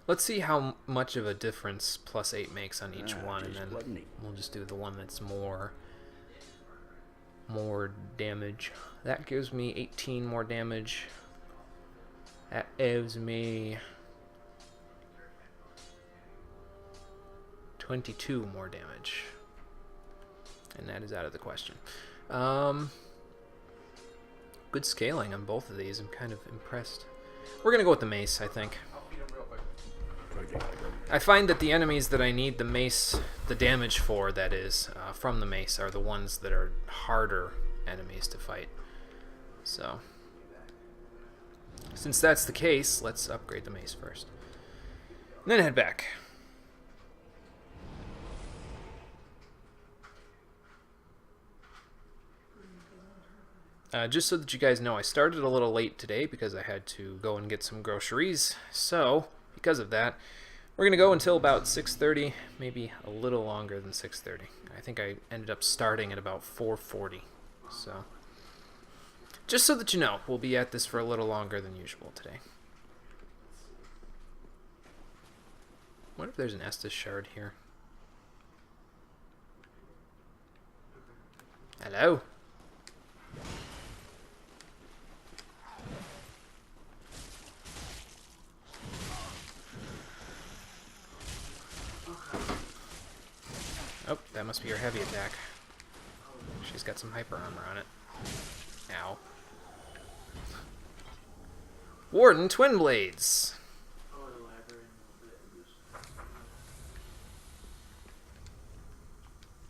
S1: Let's see how much of a difference +8 makes on each one, and then we'll just do the one that's more damage. That gives me 18 more damage. That gives me 22 more damage. And that is out of the question. Good scaling on both of these. I'm kind of impressed. We're going to go with the mace, I think. I find that the enemies that I need the mace, the damage for, that is, from the mace, are the ones that are harder enemies to fight. So, since that's the case, let's upgrade the mace first. And then head back. Just so that you guys know, I started a little late today because I had to go and get some groceries. So, because of that, we're going to go until about 6:30, maybe a little longer than 6:30. I think I ended up starting at about 4:40. So, just so that you know, we'll be at this for a little longer than usual today. I wonder if there's an Estus shard here. Hello? Oh, that must be her heavy attack. She's got some hyper armor on it. Ow. Warden Twin Blades.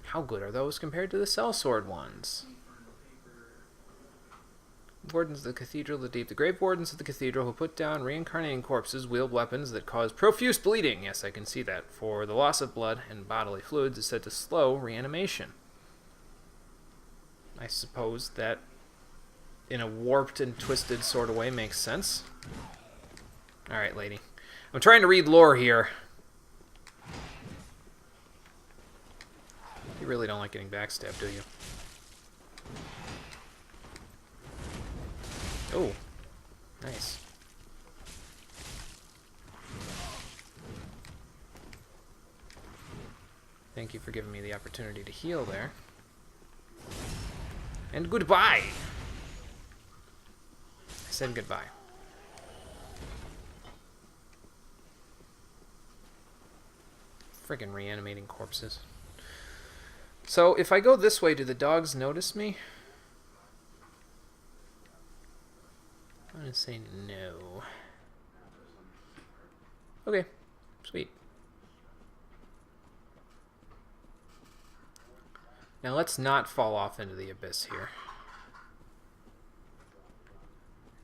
S1: How good are those compared to the sellsword ones? Wardens of the Cathedral of the Deep. The grave wardens of the Cathedral who put down reincarnating corpses wield weapons that cause profuse bleeding. Yes, I can see that. For the loss of blood and bodily fluids is said to slow reanimation. I suppose that in a warped and twisted sort of way makes sense. Alright, lady. I'm trying to read lore here. You really don't like getting backstabbed, do you? Oh, nice. Thank you for giving me the opportunity to heal there. And goodbye! I said goodbye. Friggin' reanimating corpses. So, if I go this way, do the dogs notice me? I'm gonna say no. Okay, sweet. Now let's not fall off into the abyss here.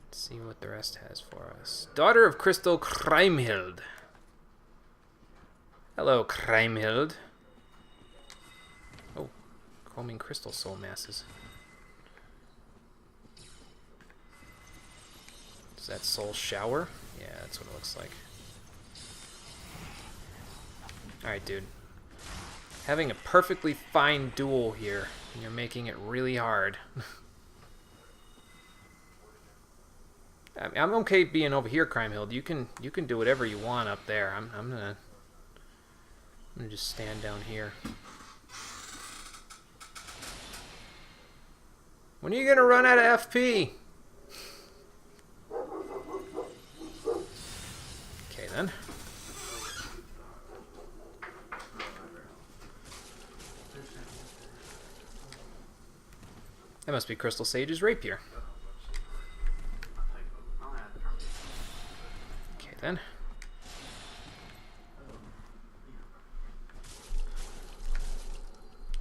S1: Let's see what the rest has for us. Daughter of Crystal Kriemhild. Hello, Kriemhild. Oh, combing crystal soul masses. Is that soul shower? Yeah, that's what it looks like. Alright, dude. Having a perfectly fine duel here, and you're making it really hard. I'm okay being over here, Kriemhild. You can do whatever you want up there. I'm gonna just stand down here. When are you gonna run out of FP? Okay then. That must be Crystal Sage's rapier. Okay then.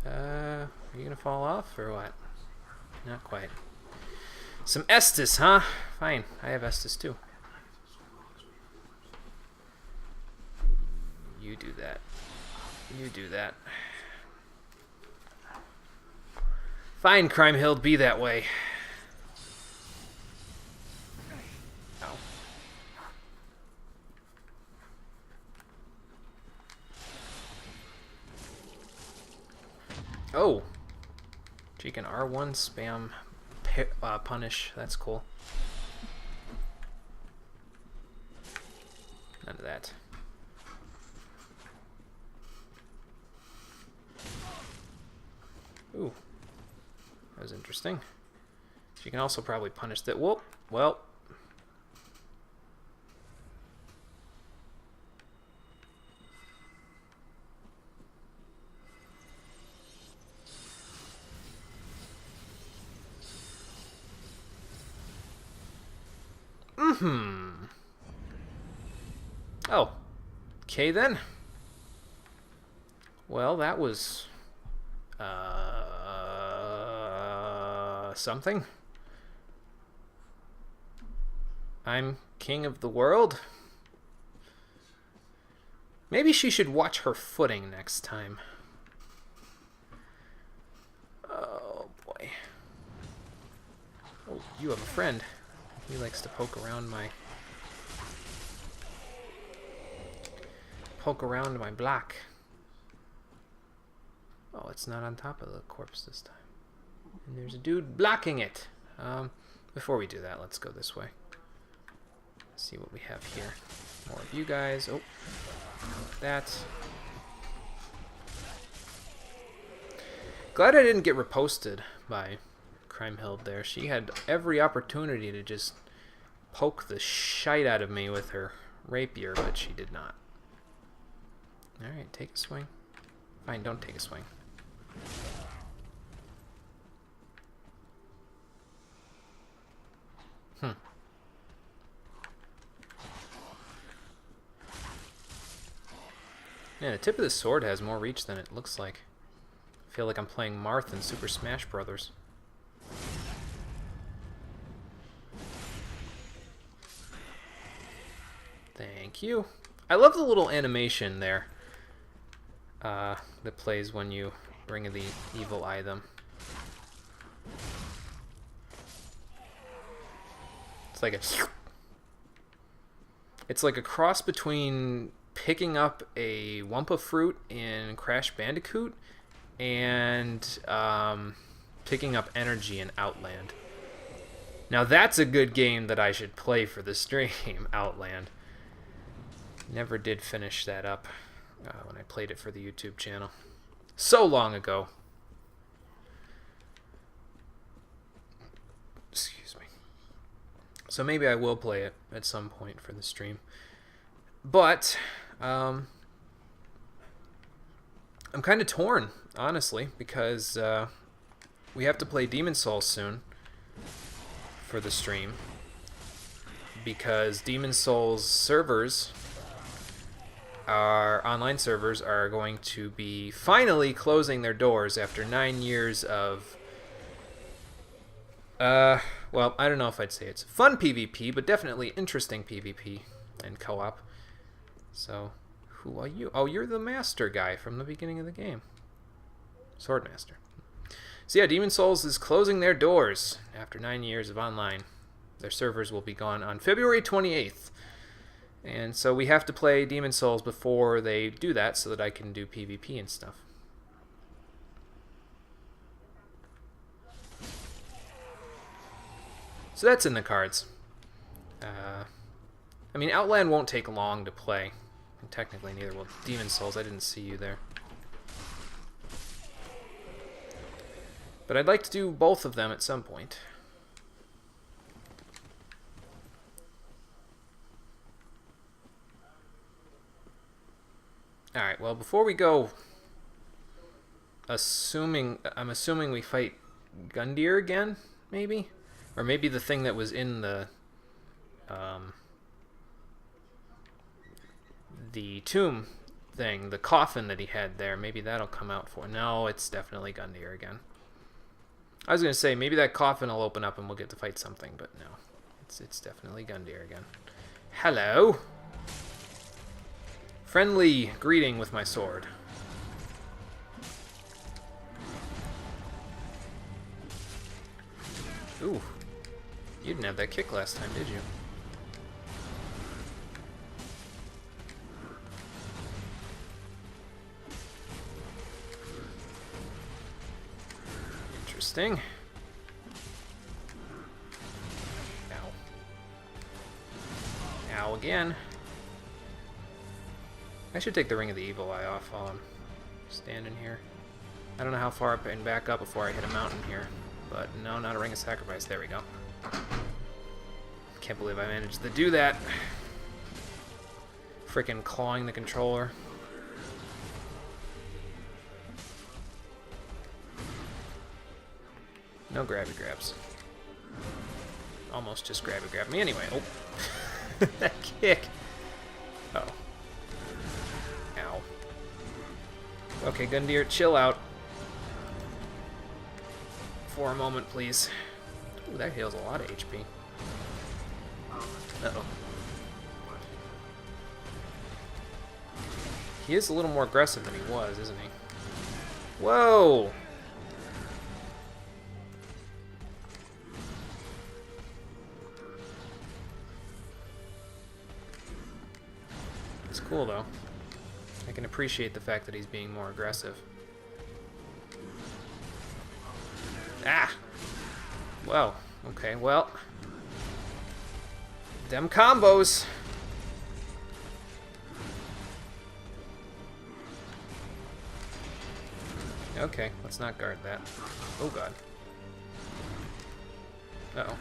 S1: Are you gonna fall off or what? Not quite. Some Estus, huh? Fine, I have Estus too. You do that. You do that. Fine, Crimehild, be that way. Ow. Oh. She can R1 spam punish. That's cool. None of that. Ooh. That was interesting. She can also probably punish that. Whoop. Well. Oh. Okay then. Well, that was something. I'm king of the world. Maybe she should watch her footing next time. Oh boy. Oh, you have a friend. He likes to poke around my block. Oh, it's not on top of the corpse this time. And there's a dude blocking it. Before we do that, let's go this way. See what we have here. More of you guys. Oh, that. Glad I didn't get riposted by Crimehild there. She had every opportunity to just poke the shite out of me with her rapier, but she did not. Alright, take a swing. Fine, don't take a swing. Yeah, the tip of the sword has more reach than it looks like. I feel like I'm playing Marth in Super Smash Brothers. Thank you. I love the little animation there that plays when you ring the evil eye them. It's like a cross between picking up a Wumpa fruit in Crash Bandicoot and picking up energy in Outland. Now that's a good game that I should play for the stream, Outland. Never did finish that up when I played it for the YouTube channel. So long ago. Excuse me. So maybe I will play it at some point for the stream. But I'm kind of torn, honestly, because we have to play Demon's Souls soon for the stream. Because Demon's Souls servers, our online servers, are going to be finally closing their doors after 9 years of well, I don't know if I'd say it's fun PvP, but definitely interesting PvP and co-op. So, who are you? Oh, you're the master guy from the beginning of the game. Swordmaster. So yeah, Demon's Souls is closing their doors after 9 years of online. Their servers will be gone on February 28th. And so we have to play Demon's Souls before they do that so that I can do PvP and stuff. So that's in the cards. I mean, Outland won't take long to play. And technically neither will Demon's Souls. I didn't see you there. But I'd like to do both of them at some point. Alright, well, before we go, I'm assuming we fight Gundyr again, maybe? Or maybe the thing that was in the tomb thing, the coffin that he had there, maybe that'll come out for. No, it's definitely Gundyr again. I was going to say, maybe that coffin will open up and we'll get to fight something, but no. It's definitely Gundyr again. Hello! Friendly greeting with my sword. Ooh. You didn't have that kick last time, did you? Interesting. Ow. Ow again. I should take the Ring of the Evil Eye off while I'm standing here. I don't know how far up and back up before I hit a mountain here. But no, not a Ring of Sacrifice. There we go. Can't believe I managed to do that. Freaking clawing the controller. No grabby grabs. Almost just grabby grab me anyway. Oh. That kick. Oh. Ow. Okay, Gundyr, chill out. For a moment, please. Ooh, that heals a lot of HP. Uh-oh. He is a little more aggressive than he was, isn't he? Whoa! It's cool, though. I can appreciate the fact that he's being more aggressive. Ah! Well, okay, well. Them combos! Okay, let's not guard that. Oh god. Uh-oh.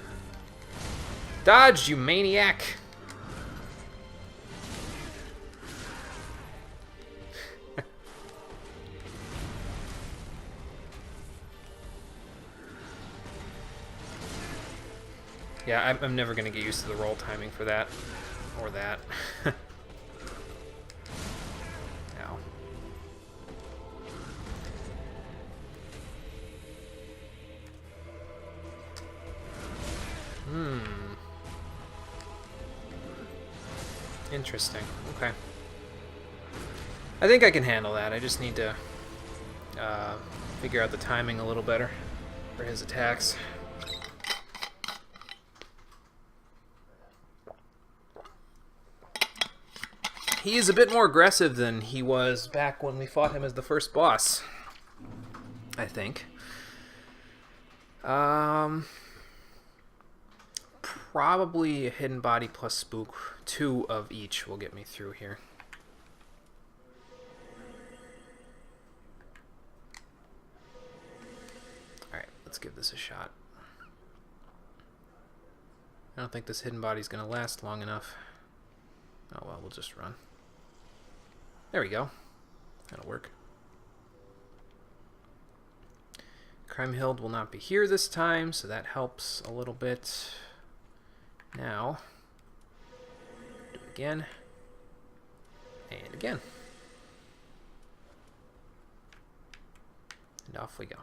S1: Dodge, you maniac! Yeah, I'm never going to get used to the roll timing for that. Or that. Ow. Interesting. Okay. I think I can handle that. I just need to figure out the timing a little better for his attacks. He is a bit more aggressive than he was back when we fought him as the first boss, I think. Probably a Hidden Body plus Spook. 2 of each will get me through here. Alright, let's give this a shot. I don't think this Hidden Body's going to last long enough. Oh well, we'll just run. There we go. That'll work. Kriemhild will not be here this time, so that helps a little bit. Now, do it again. And again. And off we go.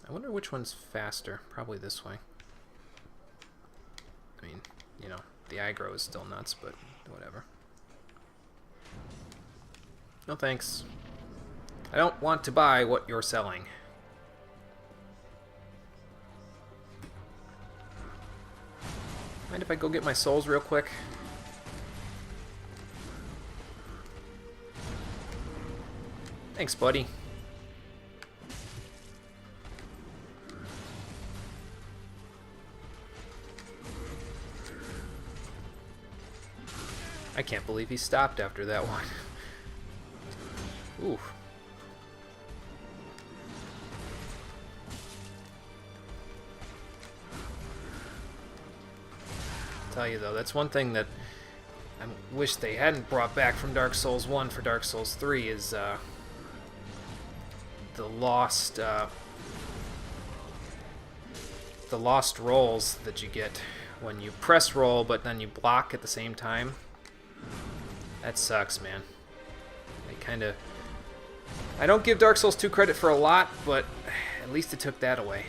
S1: I wonder which one's faster. Probably this way. I mean, you know, the aggro is still nuts, but whatever. No thanks. I don't want to buy what you're selling. Mind if I go get my souls real quick? Thanks, buddy. I can't believe he stopped after that one. Ooh. Tell you though, that's one thing that I wish they hadn't brought back from Dark Souls 1 for Dark Souls 3 is the lost rolls that you get when you press roll but then you block at the same time. That sucks, man. I don't give Dark Souls 2 credit for a lot, but at least it took that away.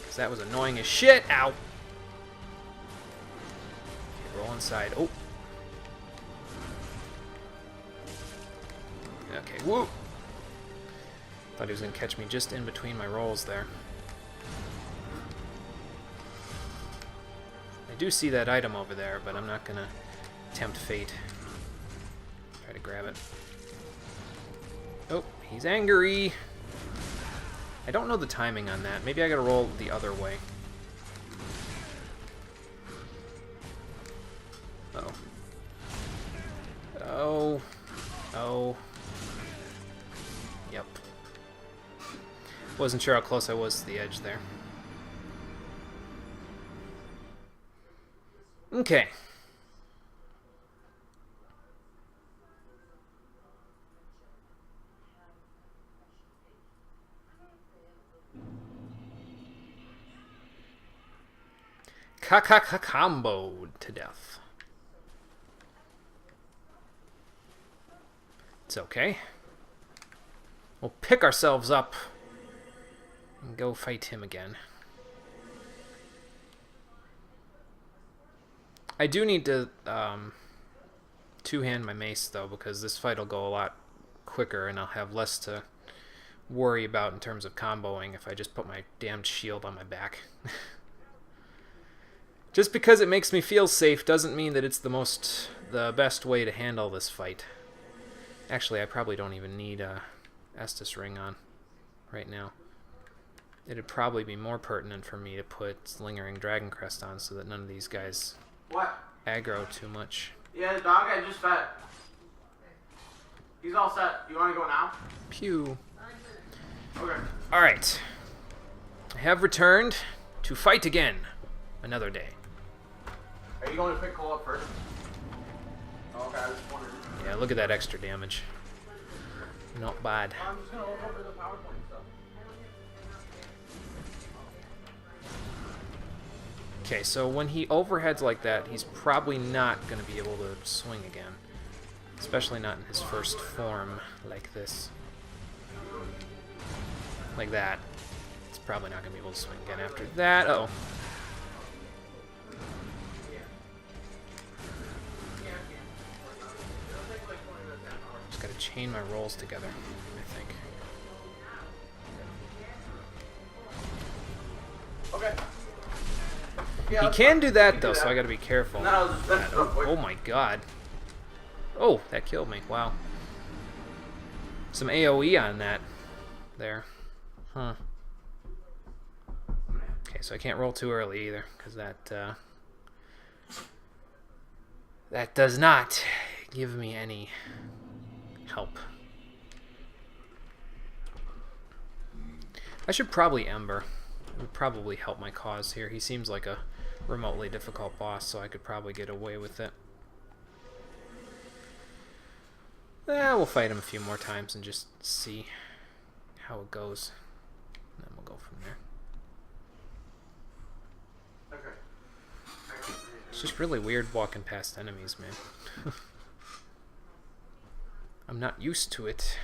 S1: Because that was annoying as shit. Ow! Okay, roll inside. Oh! Okay, woo! Thought he was going to catch me just in between my rolls there. do see that item over there, but I'm not gonna tempt fate. Try to grab it. Oh, he's angry. I don't know the timing on that. Maybe I gotta roll the other way. Uh-oh. Oh. Oh. Yep. Wasn't sure how close I was to the edge there. Okay. Comboed to death. It's okay. We'll pick ourselves up and go fight him again. I do need to two-hand my mace, though, because this fight will go a lot quicker and I'll have less to worry about in terms of comboing if I just put my damned shield on my back. Just because it makes me feel safe doesn't mean that it's the best way to handle this fight. Actually, I probably don't even need a Estus ring on right now. It'd probably be more pertinent for me to put Lingering Dragon Crest on so that none of these guys aggro too much.
S5: Yeah, the dog I just fed. He's all set. You want to go now?
S1: Pew.
S5: Okay.
S1: Alright. I have returned to fight again another day.
S5: Are you going to pick Cole up first? Okay, I was just wondering.
S1: Yeah, look at that extra damage. Not bad.
S5: I'm just going to look over the PowerPoint stuff.
S1: Okay, so when he overheads like that, he's probably not going to be able to swing again. Especially not in his first form like this. Like that. It's probably not going to be able to swing again after that. Uh-oh. Just got to chain my rolls together, I think.
S5: Okay.
S1: He can do that, though, so I gotta be careful.
S5: No, that's
S1: Oh my god. Oh, that killed me. Wow. Some AoE on that there. Huh. Okay, so I can't roll too early either, because that does not give me any help. I should probably Ember. It would probably help my cause here. He seems like a remotely difficult boss, so I could probably get away with it. We'll fight him a few more times and just see how it goes. And then we'll go from there.
S5: Okay.
S1: It's just really weird walking past enemies, man. I'm not used to it.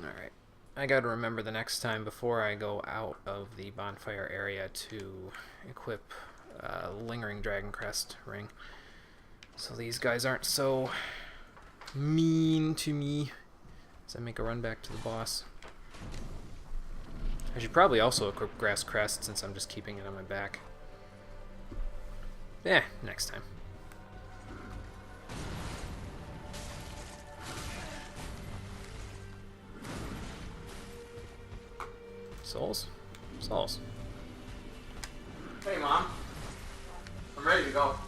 S1: Alright. I gotta remember the next time before I go out of the bonfire area to equip Lingering Dragon Crest ring. So these guys aren't so mean to me as I make a run back to the boss. I should probably also equip Grass Crest since I'm just keeping it on my back. Next time. Souls? Souls.
S5: Hey, Mom. I'm ready to go.
S6: Oh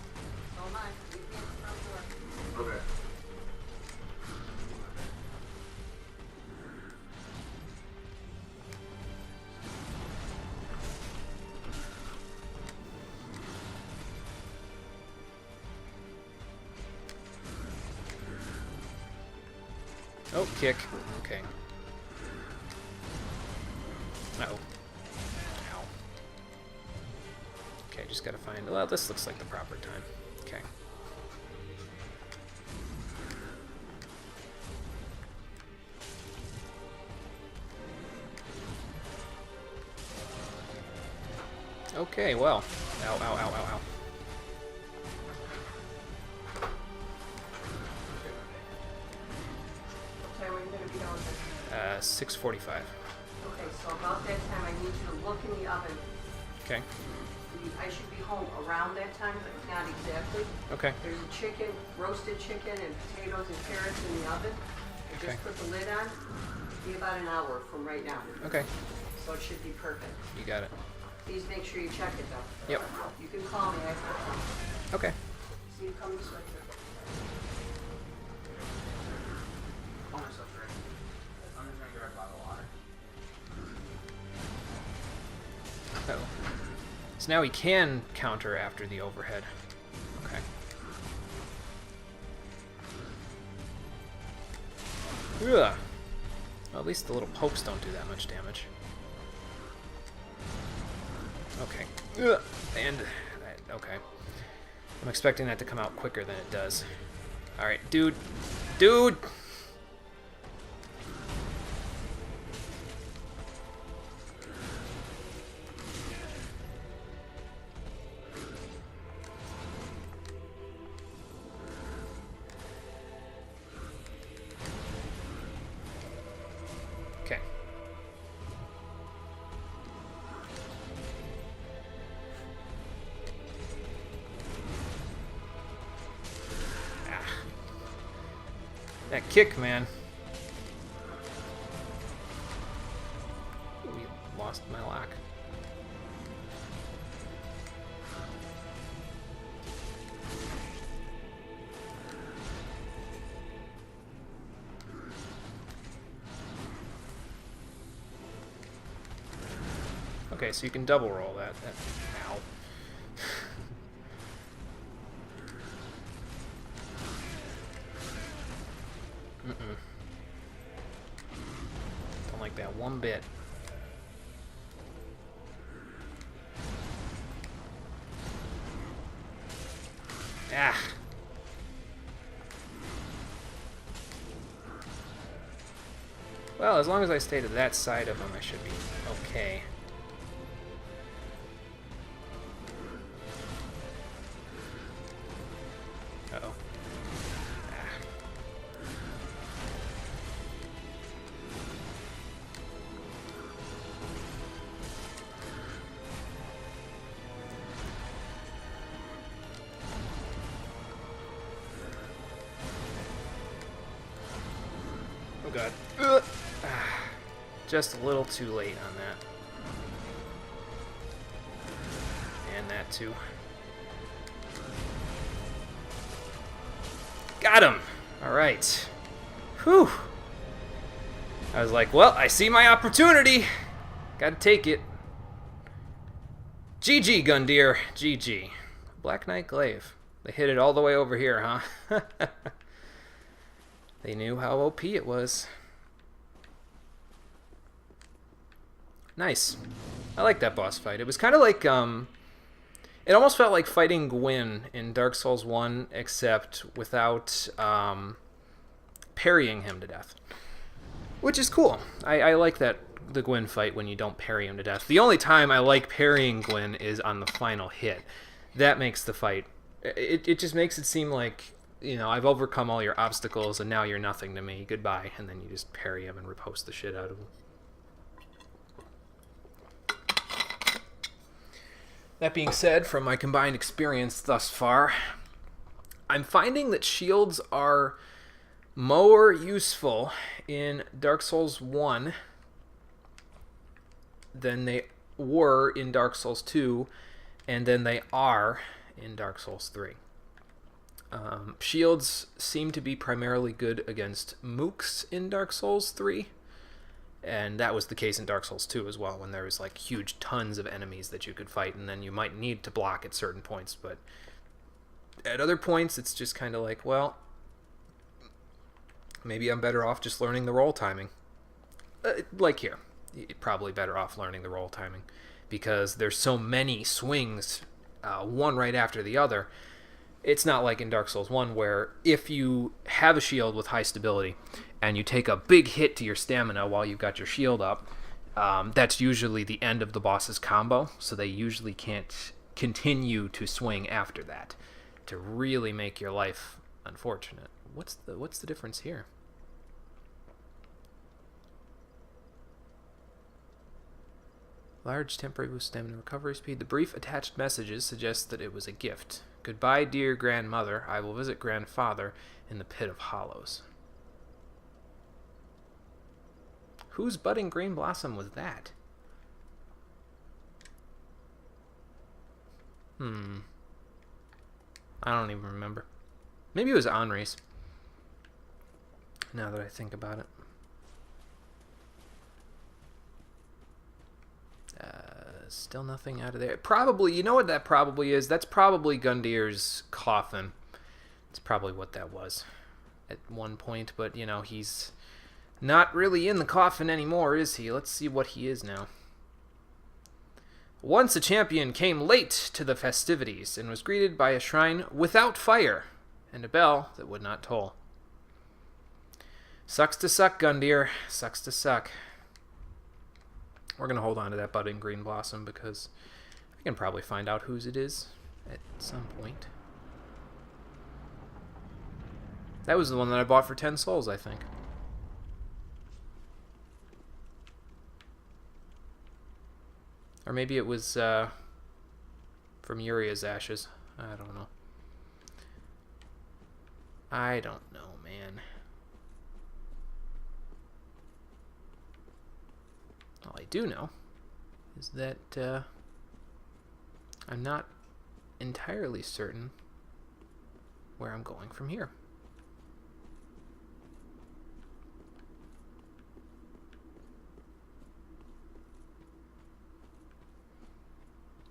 S6: my, we came from the front door.
S5: Okay.
S1: Oh, kick. Okay. Uh-oh. Ow. Okay, just gotta find... Well, this looks like the proper time. Okay. Okay, well. Ow, ow, ow, ow, ow.
S6: What time are you gonna be down there?
S1: 6:45.
S6: So about that time, I need you to look in the oven.
S1: Okay.
S6: I should be home around that time, but not exactly.
S1: Okay.
S6: There's a chicken, roasted chicken, and potatoes and carrots in the oven. I
S1: Okay.
S6: just put the lid on. Be about an hour from right now.
S1: Okay.
S6: So it should be perfect.
S1: You got it.
S6: Please make sure you check it though.
S1: Yep.
S6: You can call me after.
S1: Okay.
S6: See you come this way.
S5: All my stuff's ready. I'm just gonna grab a bottle of water.
S1: Oh. So now he can counter after the overhead. Okay. Ugh. Well, at least the little pokes don't do that much damage. Okay. Ugh. And, okay. I'm expecting that to come out quicker than it does. Alright, dude. Dude! Okay. Ah. That kick, man. We lost my lock. Okay, so you can double roll that. Ow. Mm-mm. Don't like that one bit. Ah. Well, as long as I stay to that side of him, I should be okay. Uh-oh. Ah. Oh god. Ugh. Ah. Just a little too late on that. And that too. Got him! Alright. Whew. I was like, well, I see my opportunity. Gotta take it. GG, Gundyr. GG. Black Knight Glaive. They hit it all the way over here, huh? They knew how OP it was. Nice. I like that boss fight. It was kind of like, it almost felt like fighting Gwyn in Dark Souls 1, except without parrying him to death. Which is cool. I like that, the Gwyn fight, when you don't parry him to death. The only time I like parrying Gwyn is on the final hit. That makes the fight... It just makes it seem like, you know, I've overcome all your obstacles and now you're nothing to me. Goodbye. And then you just parry him and riposte the shit out of him. That being said, from my combined experience thus far, I'm finding that shields are more useful in Dark Souls 1 than they were in Dark Souls 2, and than they are in Dark Souls 3. Shields seem to be primarily good against mooks in Dark Souls 3. And that was the case in Dark Souls 2 as well, when there was like huge tons of enemies that you could fight, and then you might need to block at certain points, but at other points it's just kind of like, well, maybe I'm better off just learning the roll timing. Like here, you're probably better off learning the roll timing, because there's so many swings, one right after the other. It's not like in Dark Souls 1 where if you have a shield with high stability and you take a big hit to your stamina while you've got your shield up, that's usually the end of the boss's combo, so they usually can't continue to swing after that to really make your life unfortunate. What's the difference here? Large temporary boost stamina recovery speed. The brief attached messages suggest that it was a gift. Goodbye, dear grandmother. I will visit grandfather in the pit of hollows. Whose budding green blossom was that? I don't even remember. Maybe it was Henri's. Now that I think about it. Still nothing out of there. Probably, you know what that probably is? That's probably Gundir's coffin. It's probably what that was at one point, but, you know, he's not really in the coffin anymore, is he? Let's see what he is now. Once a champion came late to the festivities and was greeted by a shrine without fire and a bell that would not toll. Sucks to suck, Gundir. Sucks to suck. We're going to hold on to that budding green blossom because I can probably find out whose it is at some point. That was the one that I bought for 10 souls, I think. Or maybe it was from Uria's ashes. I don't know. I don't know, man. All I do know is that I'm not entirely certain where I'm going from here.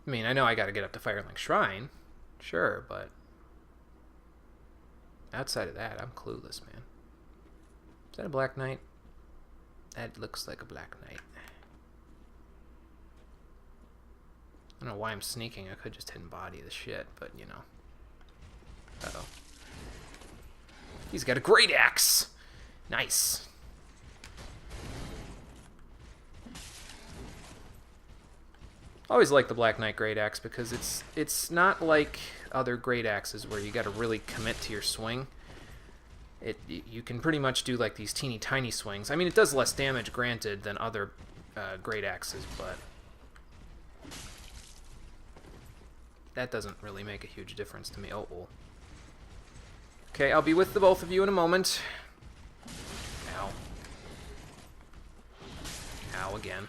S1: I mean, I know I gotta get up to Firelink Shrine, sure, but outside of that, I'm clueless, man. Is that a Black Knight? That looks like a Black Knight. I don't know why I'm sneaking. I could just hidden body the shit, but you know. Uh-oh. He's got a great axe! Nice. Always like the Black Knight Great Axe because it's not like other Great Axes where you got to really commit to your swing. You can pretty much do like these teeny tiny swings. I mean, it does less damage, granted, than other Great Axes, but that doesn't really make a huge difference to me. Oh. Okay, I'll be with the both of you in a moment. Ow. Ow again.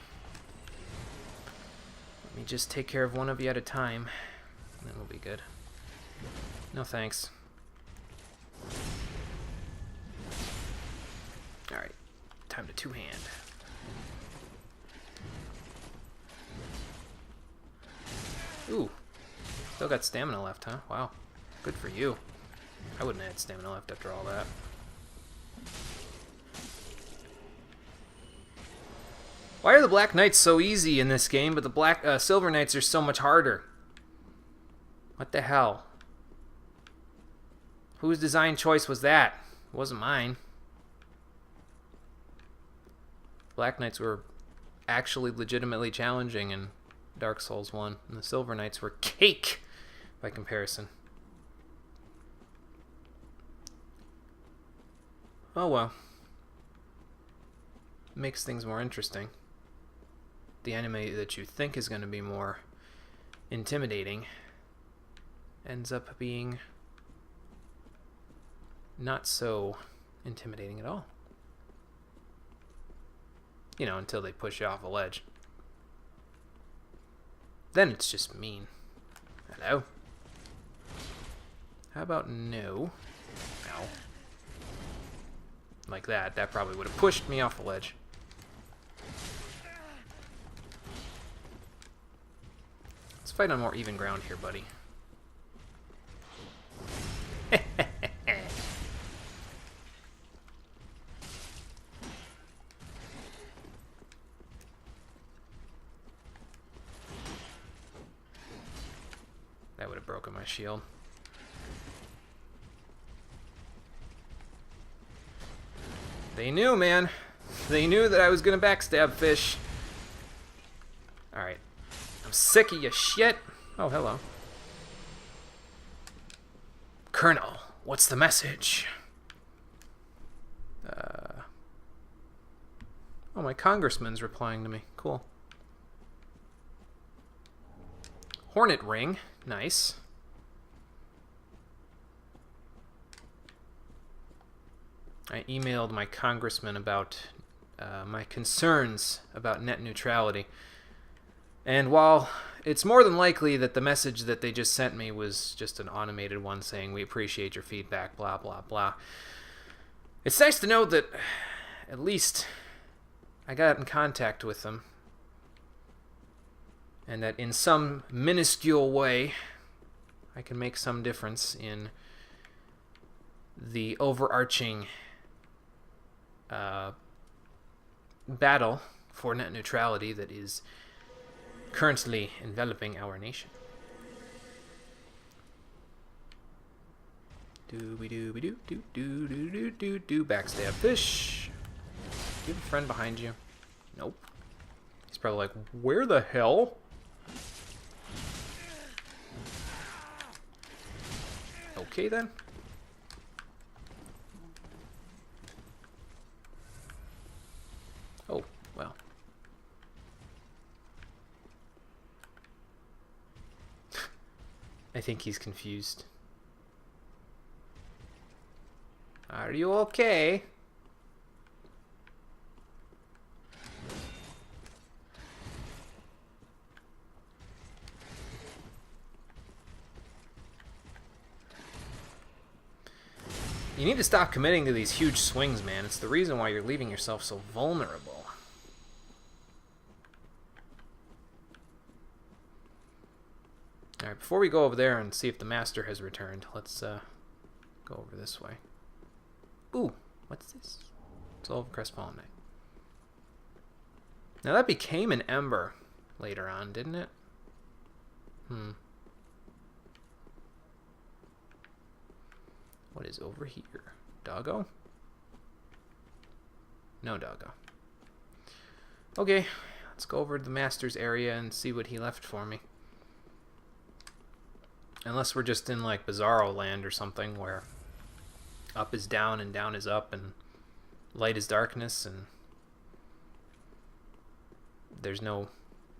S1: Let me just take care of one of you at a time, and then we'll be good. No thanks. Alright, time to two-hand. Ooh, still got stamina left, huh? Wow, good for you. I wouldn't have had stamina left after all that. Why are the Black Knights so easy in this game, but the Silver Knights are so much harder? What the hell? Whose design choice was that? It wasn't mine. Black Knights were actually legitimately challenging in Dark Souls 1, and the Silver Knights were cake by comparison. Oh well. Makes things more interesting. The enemy that you think is going to be more intimidating ends up being not so intimidating at all. You know, until they push you off a ledge. Then it's just mean. Hello? How about no? Ow. Like that. That probably would have pushed me off a ledge. Let's fight on more even ground here, buddy. That would have broken my shield. They knew, man. They knew that I was gonna backstab fish. Alright. I'm sick of your shit. Oh, hello. Colonel, what's the message? Oh, my congressman's replying to me. Cool. Hornet ring. Nice. I emailed my congressman about my concerns about net neutrality. And while it's more than likely that the message that they just sent me was just an automated one saying, we appreciate your feedback, blah, blah, blah, it's nice to know that at least I got in contact with them. And that in some minuscule way, I can make some difference in the overarching battle for net neutrality that is currently enveloping our nation. Do backstab fish. Do you have a friend behind you? Nope. He's probably like, where the hell? Okay then. Oh, well. I think he's confused. Are you okay? You need to stop committing to these huge swings, man. It's the reason why you're leaving yourself so vulnerable. Alright, before we go over there and see if the master has returned, let's go over this way. Ooh, what's this? It's all of Crestfallen Knight. Now that became an ember later on, didn't it? What is over here? Doggo? No doggo. Okay, let's go over to the master's area and see what he left for me. Unless we're just in like Bizarro land or something where up is down and down is up and light is darkness and there's no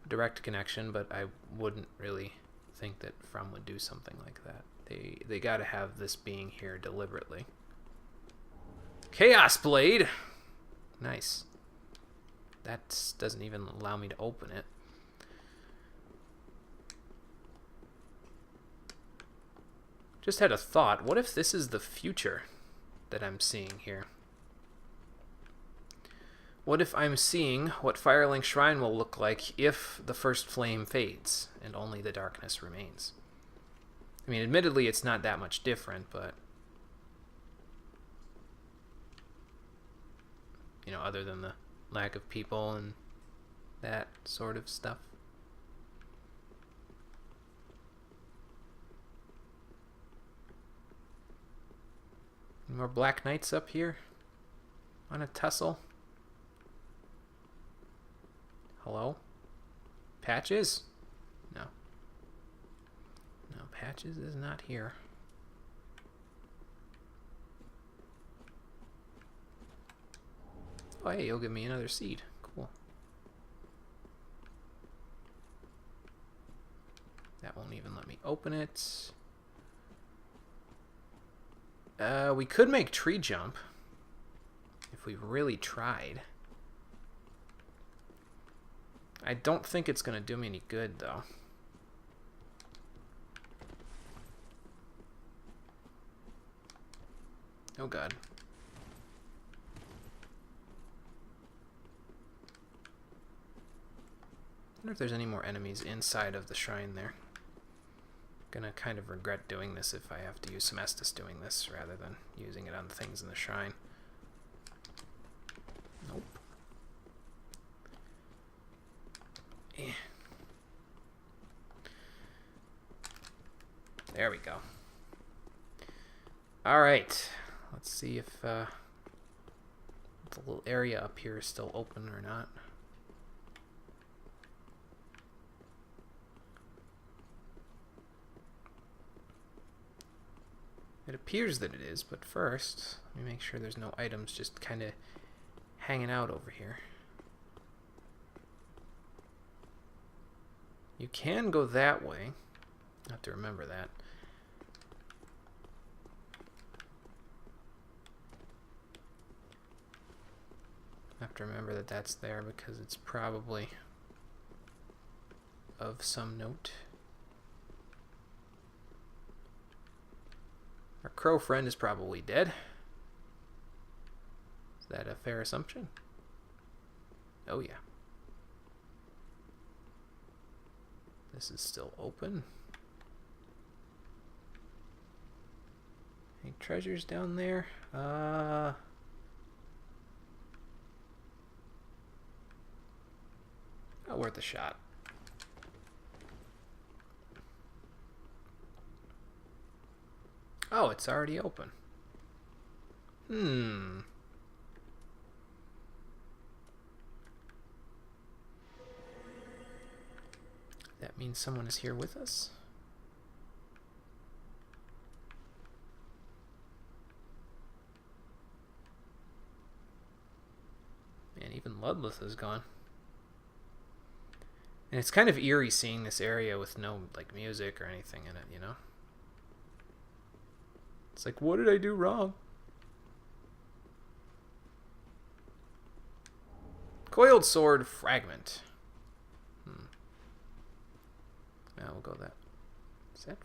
S1: direct connection, but I wouldn't really think that From would do something like that. They gotta have this being here deliberately. Chaos Blade! Nice. That doesn't even allow me to open it. Just had a thought. What if this is the future that I'm seeing here? What if I'm seeing what Firelink Shrine will look like if the first flame fades and only the darkness remains? I mean, admittedly, it's not that much different, but you know, other than the lack of people and that sort of stuff. Any more Black Knights up here on a tussle? Hello? Patches? No. No, Patches is not here. Oh, hey, you'll give me another seed. Cool. That won't even let me open it. We could make tree jump if we really tried. I don't think it's going to do me any good, though. Oh, God. I wonder if there's any more enemies inside of the shrine there. Gonna kind of regret doing this if I have to use some Estus doing this rather than using it on the things in the shrine. Nope. Eh. There we go. Alright. Let's see if the little area up here is still open or not. It appears that it is, but first, let me make sure there's no items just kind of hanging out over here. You can go that way. I have to remember that. I have to remember that that's there because it's probably of some note. Our crow friend is probably dead. Is that a fair assumption? Oh yeah. This is still open. Any treasures down there? Oh, worth a shot. Oh, it's already open. That means someone is here with us. Man, even Ludleth is gone. And it's kind of eerie seeing this area with no like music or anything in it, you know? It's like, what did I do wrong? Coiled sword fragment. Now we'll go that. Is that?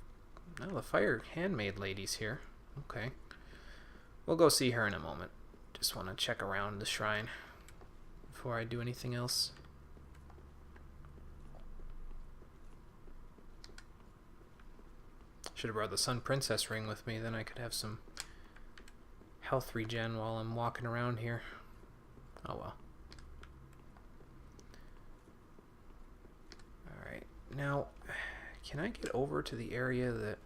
S1: No, the fire handmaid lady's here. Okay. We'll go see her in a moment. Just want to check around the shrine before I do anything else. Should have brought the Sun Princess ring with me, then I could have some health regen while I'm walking around here. Oh well. Alright, now, can I get over to the area that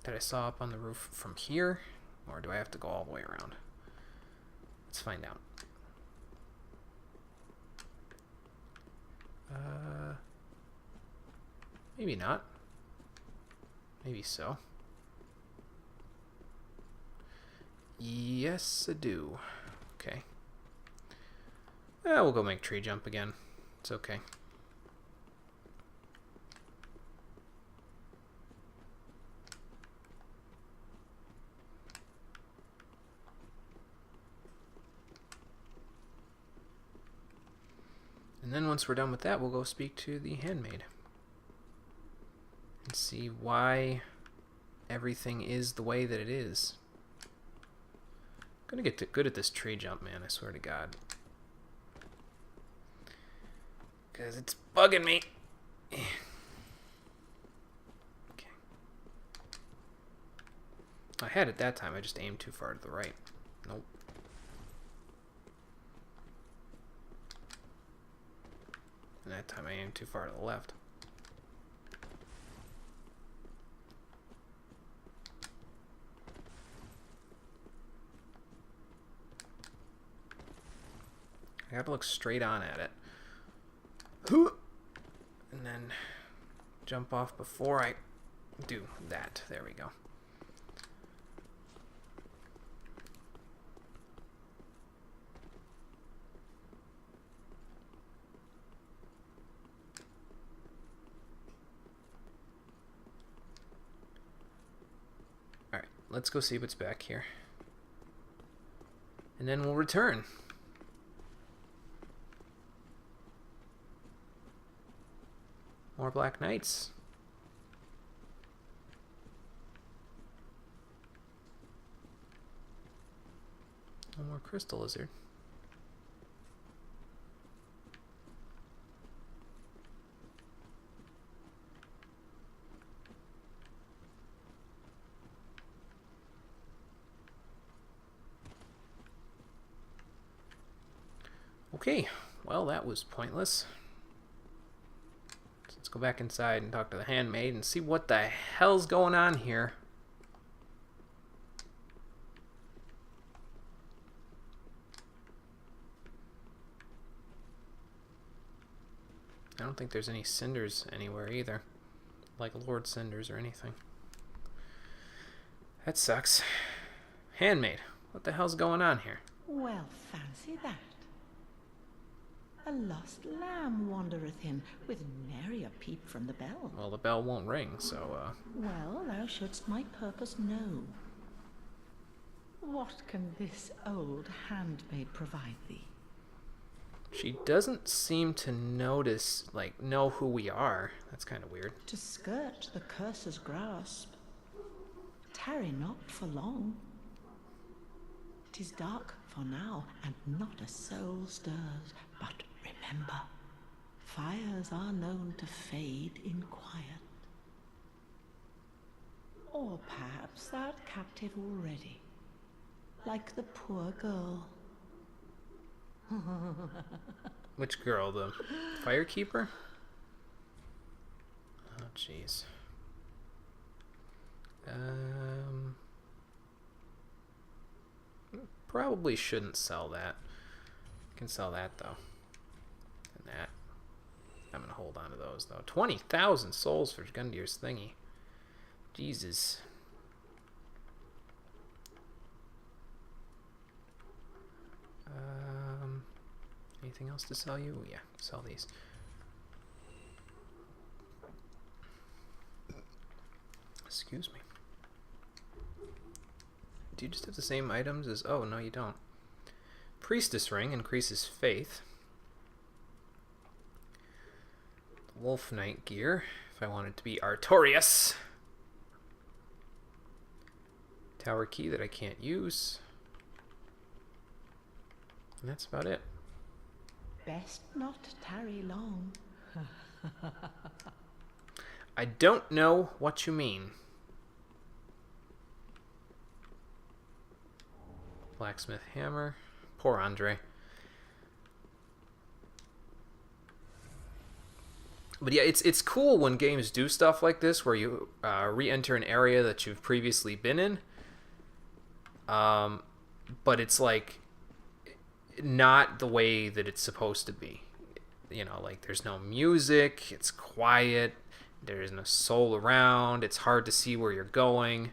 S1: that I saw up on the roof from here? Or do I have to go all the way around? Let's find out. Maybe not. Maybe so. Yes, I do. Okay. We'll go make tree jump again. It's okay. And then once we're done with that, we'll go speak to the handmaid. And see why everything is the way that it is. I'm gonna get good at this tree jump, man, I swear to God. Because it's bugging me. Okay. I had it that time, I just aimed too far to the right. Nope. And that time I aimed too far to the left. I gotta look straight on at it. And then jump off before I do that. There we go. Alright, let's go see what's back here. And then we'll return. More Black Knights. One more Crystal Lizard. Okay, well that was pointless. Let's go back inside and talk to the handmaid and see what the hell's going on here. I don't think there's any cinders anywhere either. Like Lord Cinders or anything. That sucks. Handmaid, what the hell's going on here?
S4: Well, fancy that. A lost lamb wandereth in, with nary a peep from the bell.
S1: Well, the bell won't ring, so,
S4: Well, thou shouldst my purpose know. What can this old handmaid provide thee?
S1: She doesn't seem to know who we are. That's kind of weird.
S4: To skirt the curse's grasp. Tarry not for long. 'Tis dark for now, and not a soul stirs. But remember, fires are known to fade in quiet. Or perhaps thou'rt captive already, like the poor girl.
S1: Which girl? The firekeeper? Oh, jeez. Probably shouldn't sell that. Can sell that, though. And that. I'm gonna hold on to those, though. 20,000 souls for Gundir's thingy. Jesus. Anything else to sell you? Yeah, sell these. Excuse me. Do you just have the same items as... Oh, no, you don't. Priestess ring increases faith. Wolf Knight gear, if I wanted to be Artorias. Tower key that I can't use. And that's about it.
S4: Best not tarry long.
S1: I don't know what you mean. Blacksmith hammer. Poor Andre. But yeah, it's cool when games do stuff like this, where you re-enter an area that you've previously been in. But it's like not the way that it's supposed to be. You know, like there's no music, it's quiet, there's no soul around, it's hard to see where you're going.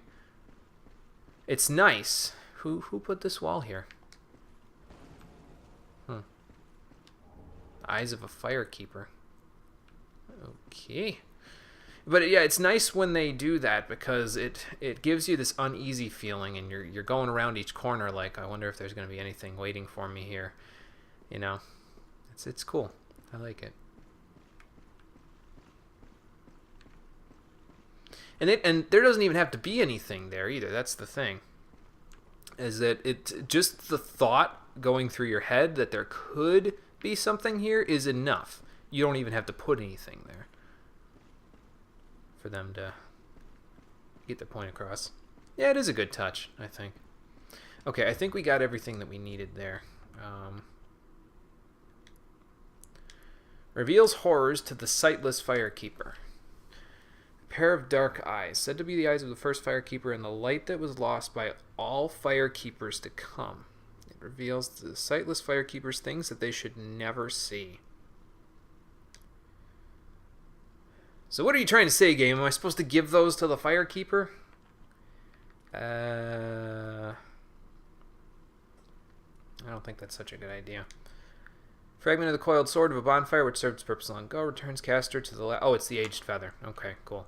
S1: It's nice. Who put this wall here? Eyes of a Firekeeper. Okay. But yeah, it's nice when they do that, because it gives you this uneasy feeling, and you're going around each corner like, I wonder if there's going to be anything waiting for me here. You know, it's cool. I like it. And there doesn't even have to be anything there either. That's the thing. Is that it just the thought going through your head that there could be something here is enough. You don't even have to put anything there for them to get their point across. Yeah, it is a good touch, I think. Okay, I think we got everything that we needed there. Reveals horrors to the sightless Firekeeper. A pair of dark eyes, said to be the eyes of the first Firekeeper, and the light that was lost by all Firekeepers to come. It reveals to the sightless Firekeepers things that they should never see. So what are you trying to say, game? Am I supposed to give those to the Firekeeper? I don't think that's such a good idea. Fragment of the coiled sword of a bonfire which served its purpose long ago returns caster to the oh, it's the aged feather. Okay, cool.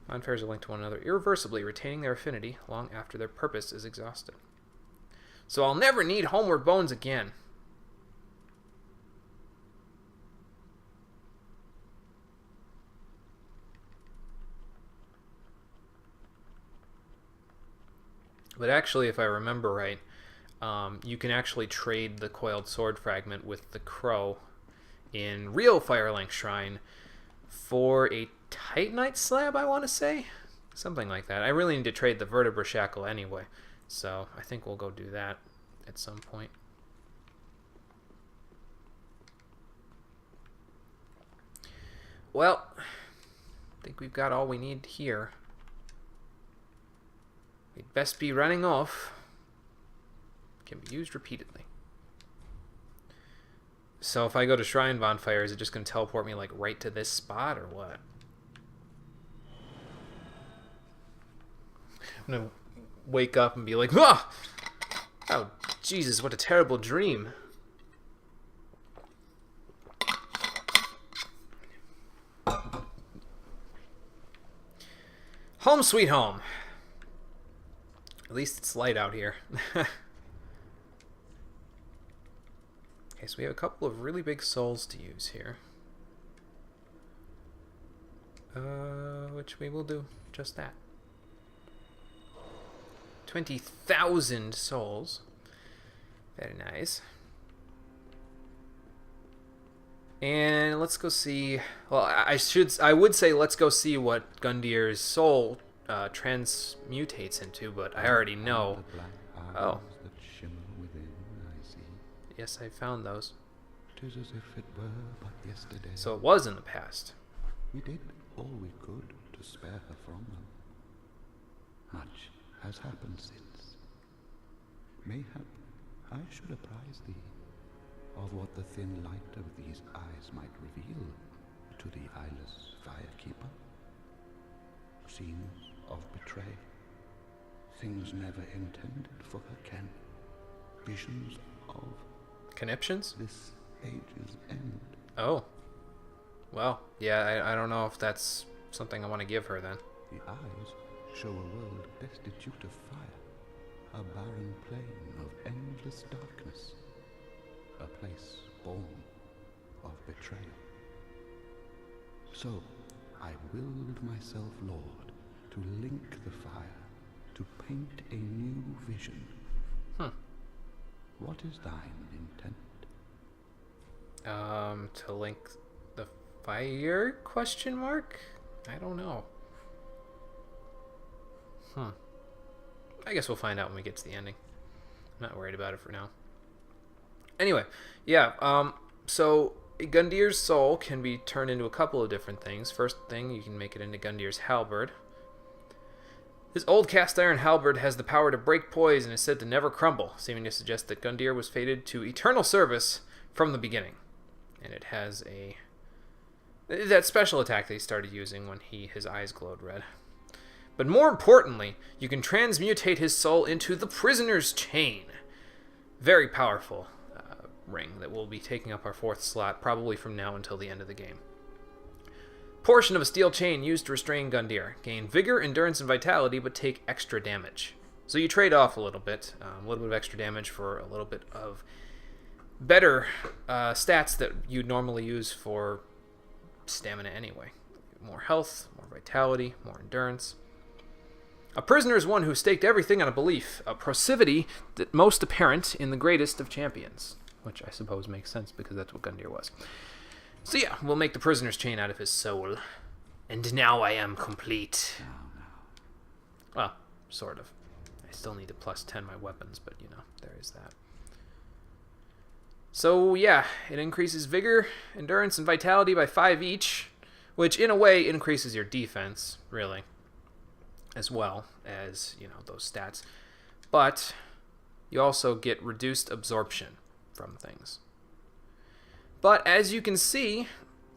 S1: Bonfires are linked to one another irreversibly, retaining their affinity long after their purpose is exhausted. So I'll never need homeward bones again. But actually, if I remember right, you can actually trade the coiled sword fragment with the crow in real Firelink Shrine for a Titanite slab, I want to say? Something like that. I really need to trade the vertebra shackle anyway, so I think we'll go do that at some point. Well, I think we've got all we need here. We'd best be running off. Can be used repeatedly. So if I go to Shrine Bonfire, is it just going to teleport me like right to this spot or what? I'm going to wake up and be like, ah! Oh, Jesus, what a terrible dream. Home sweet home. At least it's light out here. Okay, so we have a couple of really big souls to use here. Which we will do just that. 20,000 souls. Very nice. And let's go see. Well, I would say let's go see what Gundir's soul transmutates into, but I already know. Oh. Yes, I found those.
S2: 'Tis as if it were but yesterday.
S1: So it was in the past.
S2: We did all we could to spare her from them. Much has happened since. Mayhap I should apprise thee of what the thin light of these eyes might reveal to the eyeless firekeeper. Scenes of betray, things never intended for her ken, visions of
S1: Conniptions?
S2: this age's end.
S1: Oh. Well, yeah, I don't know if that's something I want to give her then.
S2: The eyes show a world destitute of fire, a barren plain of endless darkness, a place born of betrayal. So I willed myself Lord to link the fire, to paint a new vision. What is thine intent?
S1: To link the fire? Question mark? I don't know. I guess we'll find out when we get to the ending. I'm not worried about it for now. Anyway, yeah, so Gundir's soul can be turned into a couple of different things. First thing, you can make it into Gundir's halberd. His old cast iron halberd has the power to break poise and is said to never crumble, seeming to suggest that Gundir was fated to eternal service from the beginning. And it has that special attack that he started using when his eyes glowed red. But more importantly, you can transmutate his soul into the prisoner's chain. Very powerful ring that will be taking up our 4th slot, probably from now until the end of the game. Portion of a steel chain used to restrain Gundir. Gain vigor, endurance, and vitality, but take extra damage. So you trade off a little bit of extra damage for a little bit of better stats that you'd normally use for stamina anyway. More health, more vitality, more endurance. A prisoner is one who staked everything on a belief, a proclivity that most apparent in the greatest of champions. Which I suppose makes sense because that's what Gundir was. So yeah, we'll make the prisoner's chain out of his soul. And now I am complete. Well, sort of. I still need to plus 10 my weapons, but you know, there is that. So yeah, it increases vigor, endurance, and vitality by 5 each, which in a way increases your defense, really, as well as, you know, those stats. But you also get reduced absorption from things. But as you can see,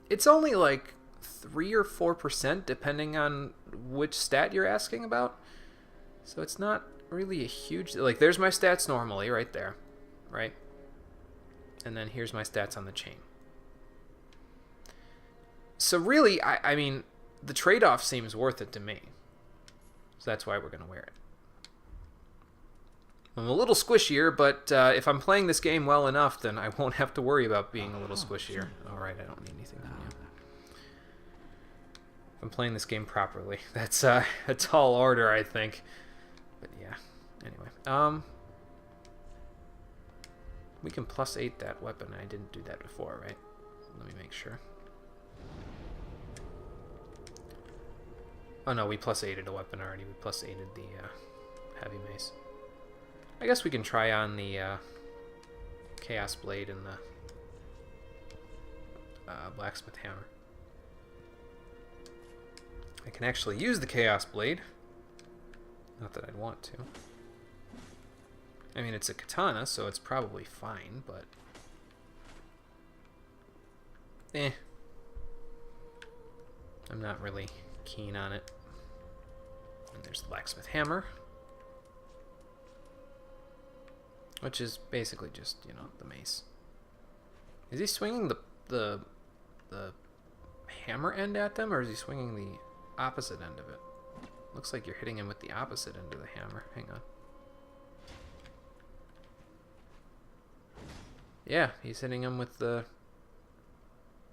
S1: it's only like 3 or 4% depending on which stat you're asking about. So it's not really a huge... Like, there's my stats normally right there, right? And then here's my stats on the chain. So really, I mean, the trade-off seems worth it to me. So that's why we're going to wear it. I'm a little squishier, but if I'm playing this game well enough, then I won't have to worry about being a little squishier. Alright, I don't need anything from you. If I'm playing this game properly. That's a tall order, I think. But yeah, anyway. We can plus 8 that weapon. I didn't do that before, right? Let me make sure. Oh no, we plus 8'd a weapon already. We plus 8'd the heavy mace. I guess we can try on the Chaos Blade and the Blacksmith Hammer. I can actually use the Chaos Blade. Not that I'd want to. I mean, it's a katana, so it's probably fine, but... I'm not really keen on it. And there's the Blacksmith Hammer. Which is basically just, you know, the mace. Is he swinging the hammer end at them, or is he swinging the opposite end of it? Looks like you're hitting him with the opposite end of the hammer. Hang on. Yeah, he's hitting him with the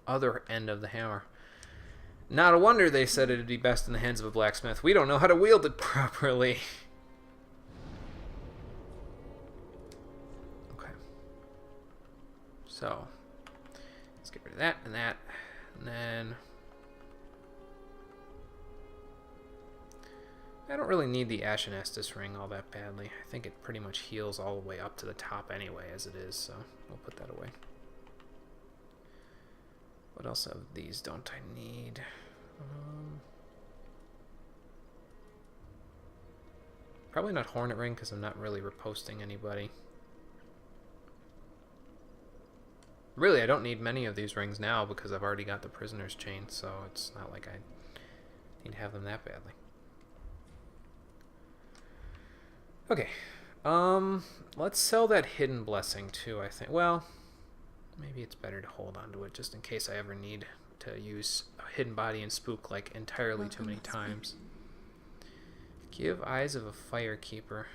S1: other end of the hammer. Not a wonder they said it'd be best in the hands of a blacksmith. We don't know how to wield it properly. Okay. So, let's get rid of that and that. And then... I don't really need the Ashen Estus ring all that badly. I think it pretty much heals all the way up to the top anyway as it is, so we'll put that away. What else of these don't I need? Probably not Hornet Ring because I'm not really riposting anybody. Really, I don't need many of these rings now because I've already got the Prisoner's Chain, so it's not like I need to have them that badly. Okay, let's sell that Hidden Blessing too, I think. Well, maybe it's better to hold on to it just in case I ever need to use Hidden Body and Spook like entirely too many times. Give Eyes of a Firekeeper.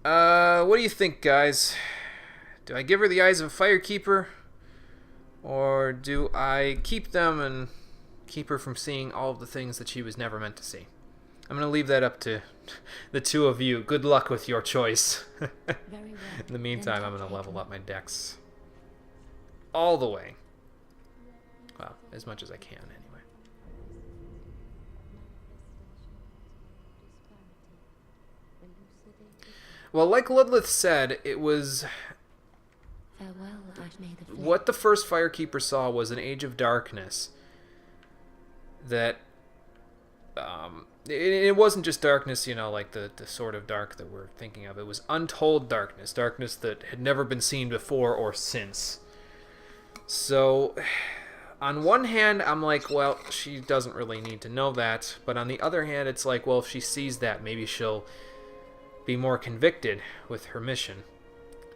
S1: What do you think, guys? Do I give her the Eyes of a Firekeeper? Or do I keep them and keep her from seeing all of the things that she was never meant to see? I'm going to leave that up to the two of you. Good luck with your choice.
S3: Very well.
S1: In the meantime, I'm going to level up my decks all the way. Well, as much as I can, anyway. Well, like Ludlith said, it was...
S3: Farewell, May the Flame.
S1: What the first Firekeeper saw was an age of darkness that... It wasn't just darkness, you know, like the sort of dark that we're thinking of. It was untold darkness. Darkness that had never been seen before or since. So, on one hand, I'm like, well, she doesn't really need to know that. But on the other hand, it's like, well, if she sees that, maybe she'll be more convicted with her mission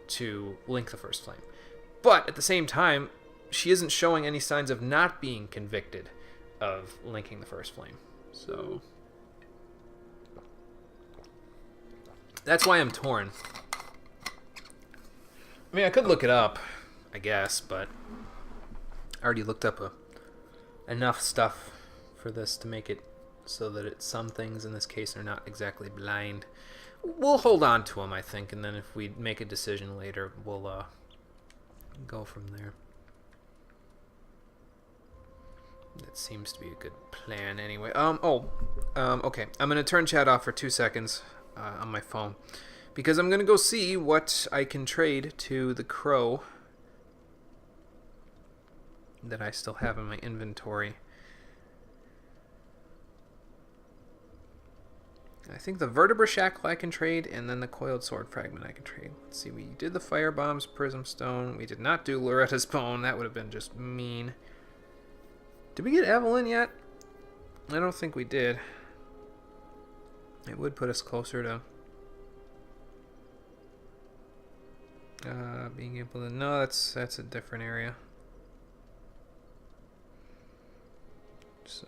S1: to link the First Flame. But at the same time, she isn't showing any signs of not being convicted of linking the First Flame. So... that's why I'm torn. I mean, I could look it up, I guess, but I already looked up enough stuff for this to make it so that some things in this case are not exactly blind. We'll hold on to them, I think, and then if we make a decision later, we'll go from there. That seems to be a good plan anyway. Okay. I'm going to turn chat off for 2 seconds. On my phone, because I'm gonna go see what I can trade to the crow that I still have in my inventory. I think the vertebra shackle I can trade, and then the coiled sword fragment I can trade. Let's see, we did the firebombs, prism stone. We did not do Loretta's bone. That would have been just mean. Did we get Evelyn yet? I don't think we did. It would put us closer to being able to... No, that's a different area. So,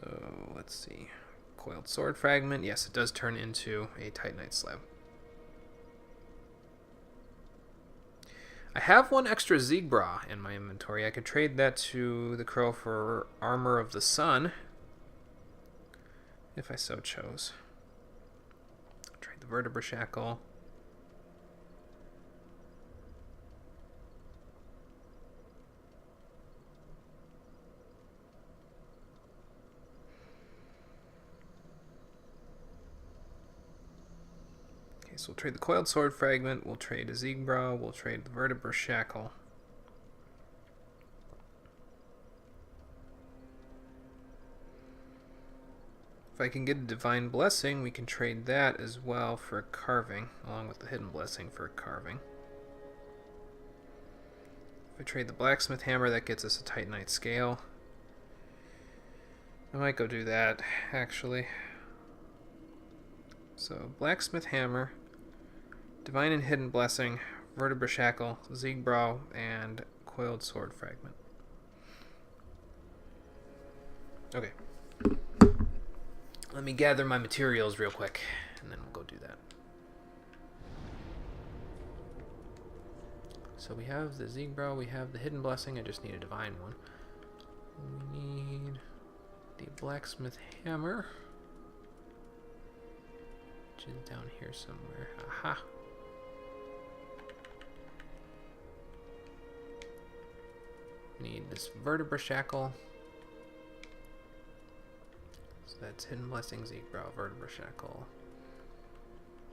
S1: let's see. Coiled sword fragment. Yes, it does turn into a Titanite slab. I have one extra Ziegbra in my inventory. I could trade that to the crow for Armor of the Sun, if I so chose. Trade the vertebra shackle. Okay, so we'll trade the coiled sword fragment, we'll trade a Ziegbra, we'll trade the vertebra shackle. If I can get a divine blessing, we can trade that as well for a carving, along with the hidden blessing for a carving. If I trade the blacksmith hammer, that gets us a titanite scale. I might go do that, actually. So, blacksmith hammer, divine and hidden blessing, vertebra shackle, Ziegbra, and coiled sword fragment. Okay. Let me gather my materials real quick, and then we'll go do that. So we have the Ziegbrow, we have the Hidden Blessing, I just need a Divine one. We need the Blacksmith Hammer, which is down here somewhere. Aha! Need this Vertebra Shackle. So that's Hidden Blessing, Ziegbrow, Vertebra Shackle,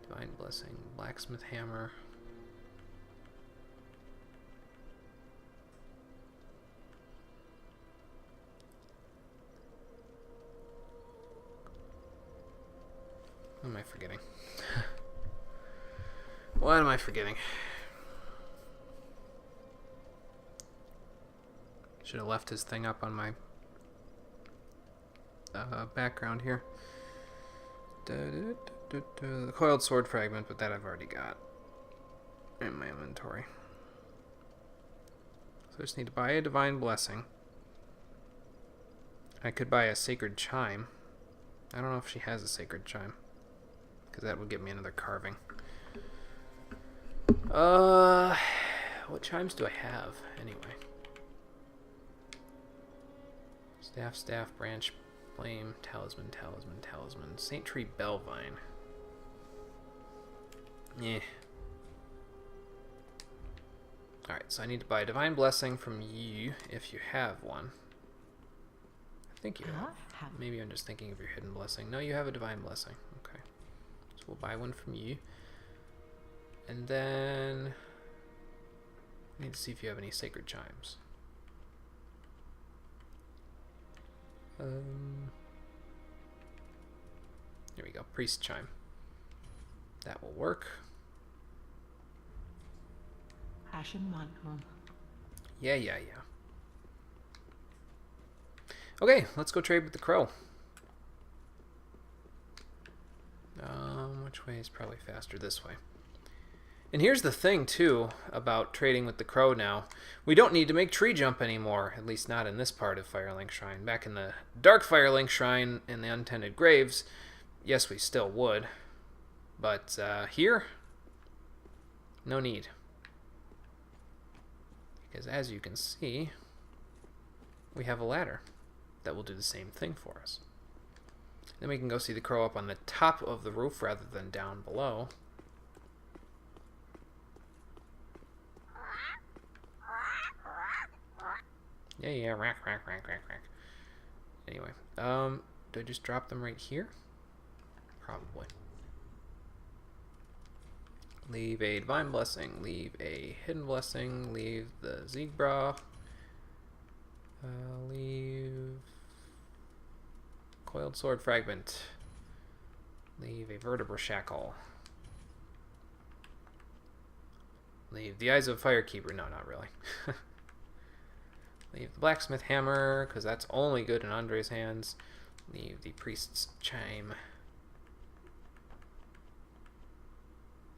S1: Divine Blessing, Blacksmith Hammer. What am I forgetting? What am I forgetting? Should have left his thing up on my background here. The coiled sword fragment, but that I've already got in my inventory. So I just need to buy a Divine Blessing. I could buy a Sacred Chime. I don't know if she has a Sacred Chime, because that would give me another carving. What chimes do I have, anyway? Staff, staff, branch, flame, talisman, talisman, talisman. Saint Tree Bellvine. Yeah. Alright, so I need to buy a Divine Blessing from you, if you have one. I think you have. Maybe I'm just thinking of your Hidden Blessing. No, you have a Divine Blessing. Okay. So we'll buy one from you. And then I need to see if you have any Sacred Chimes. There we go. Priest Chime. That will work.
S4: Ashen One.
S1: Yeah. Okay, let's go trade with the crow. Which way is probably faster? This way. And here's the thing, too, about trading with the crow now. We don't need to make tree jump anymore, at least not in this part of Firelink Shrine. Back in the Dark Firelink Shrine in the Untended Graves, yes, we still would. But here, no need. Because as you can see, we have a ladder that will do the same thing for us. Then we can go see the crow up on the top of the roof rather than down below. Yeah, rack. Anyway, do I just drop them right here? Probably. Leave a Divine Blessing, leave a Hidden Blessing, leave the Ziegbrow, leave Coiled Sword Fragment, leave a Vertebra Shackle, leave the Eyes of Firekeeper, no, not really. Leave the Blacksmith Hammer, because that's only good in Andre's hands. Leave the Priest's Chime.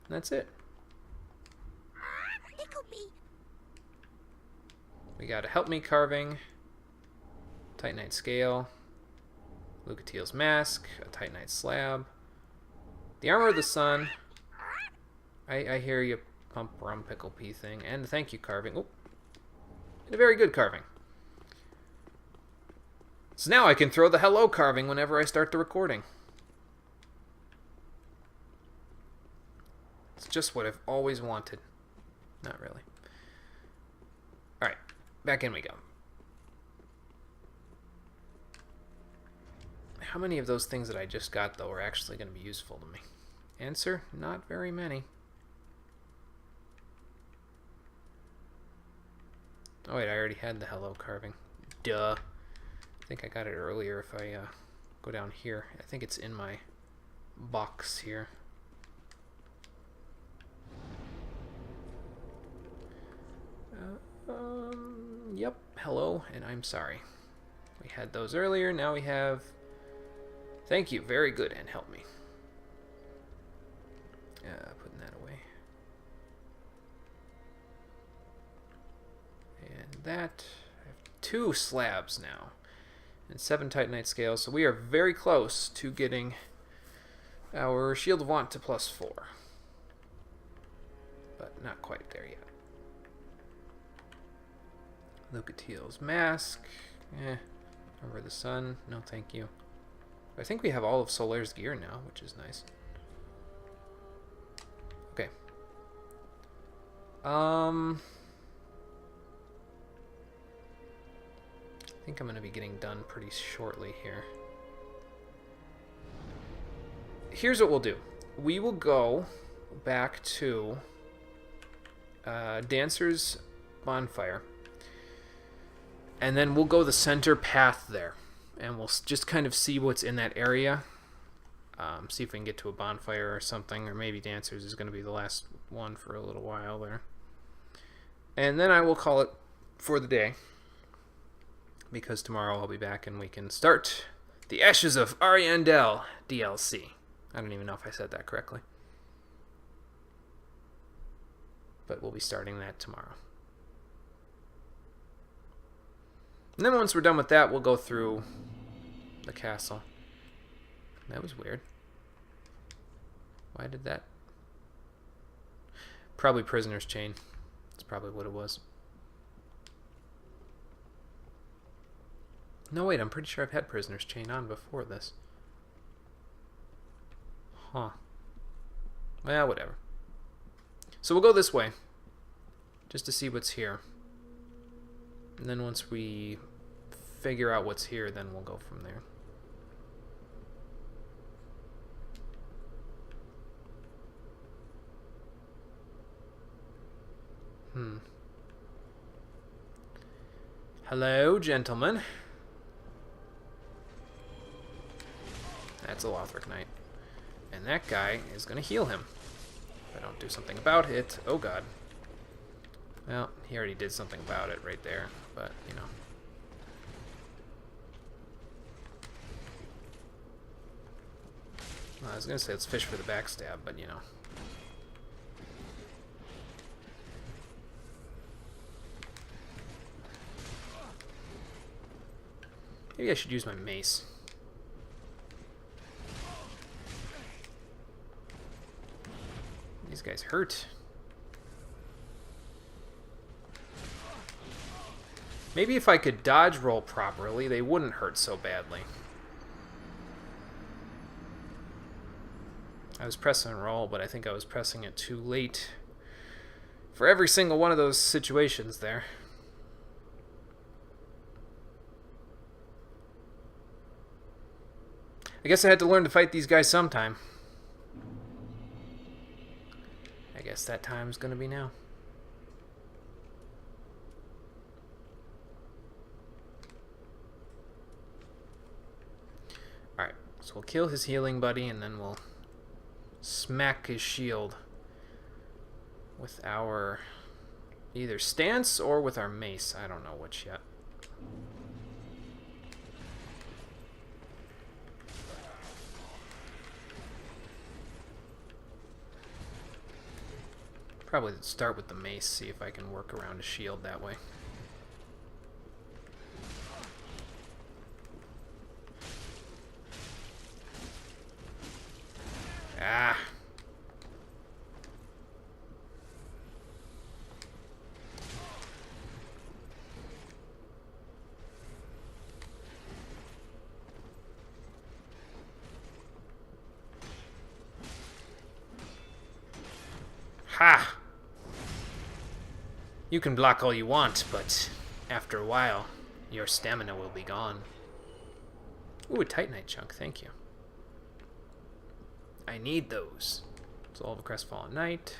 S1: And that's it. We got a Help Me Carving, Titanite Scale, Lucatiel's Mask, a Titanite Slab, the Armor of the Sun. I hear you, Pump Rum Pickle Pea thing, and the Thank You Carving. Oh. And a very good carving. So now I can throw the hello carving whenever I start the recording. It's just what I've always wanted. Not really. Alright, back in we go. How many of those things that I just got, though, are actually going to be useful to me? Answer, not very many. Oh wait, I already had the hello carving. Duh. I think I got it earlier if I go down here. I think it's in my box here. Yep, hello, and I'm sorry. We had those earlier, now we have... Thank you, very good, and help me. Putting that away. And that, I have 2 slabs now. and 7 Titanite scales. So we are very close to getting our Shield of Want to +4. But not quite there yet. Lucatiel's Mask. Remember the Sun. No, thank you. I think we have all of Solaire's gear now, which is nice. Okay. I think I'm going to be getting done pretty shortly here. Here's what we'll do. We will go back to Dancer's Bonfire. And then we'll go the center path there. And we'll just kind of see what's in that area. See if we can get to a bonfire or something. Or maybe Dancer's is going to be the last one for a little while there. And then I will call it for the day. Because tomorrow I'll be back and we can start the Ashes of Ariandel DLC. I don't even know if I said that correctly. But we'll be starting that tomorrow. And then once we're done with that, we'll go through the castle. That was weird. Why did that? Probably Prisoner's Chain. That's probably what it was. No, wait, I'm pretty sure I've had Prisoner's Chain on before this. Huh. Well, whatever. So we'll go this way. Just to see what's here. And then once we figure out what's here, then we'll go from there. Hello, gentlemen. That's a Lothric Knight. And that guy is going to heal him. If I don't do something about it. Oh, God. Well, he already did something about it right there. But, you know. Well, I was going to say let's fish for the backstab, but, you know. Maybe I should use my mace. These guys hurt. Maybe if I could dodge roll properly, they wouldn't hurt so badly. I was pressing roll, but I think I was pressing it too late for every single one of those situations there. I guess I had to learn to fight these guys sometime. I guess that time's gonna be now. Alright, so we'll kill his healing buddy and then we'll smack his shield with our either stance or with our mace. I don't know which yet. Probably start with the mace, see if I can work around a shield that way. Ah. Ha! You can block all you want, but after a while, your stamina will be gone. Ooh, a Titanite chunk, thank you. I need those. Soul of a Crestfallen Knight.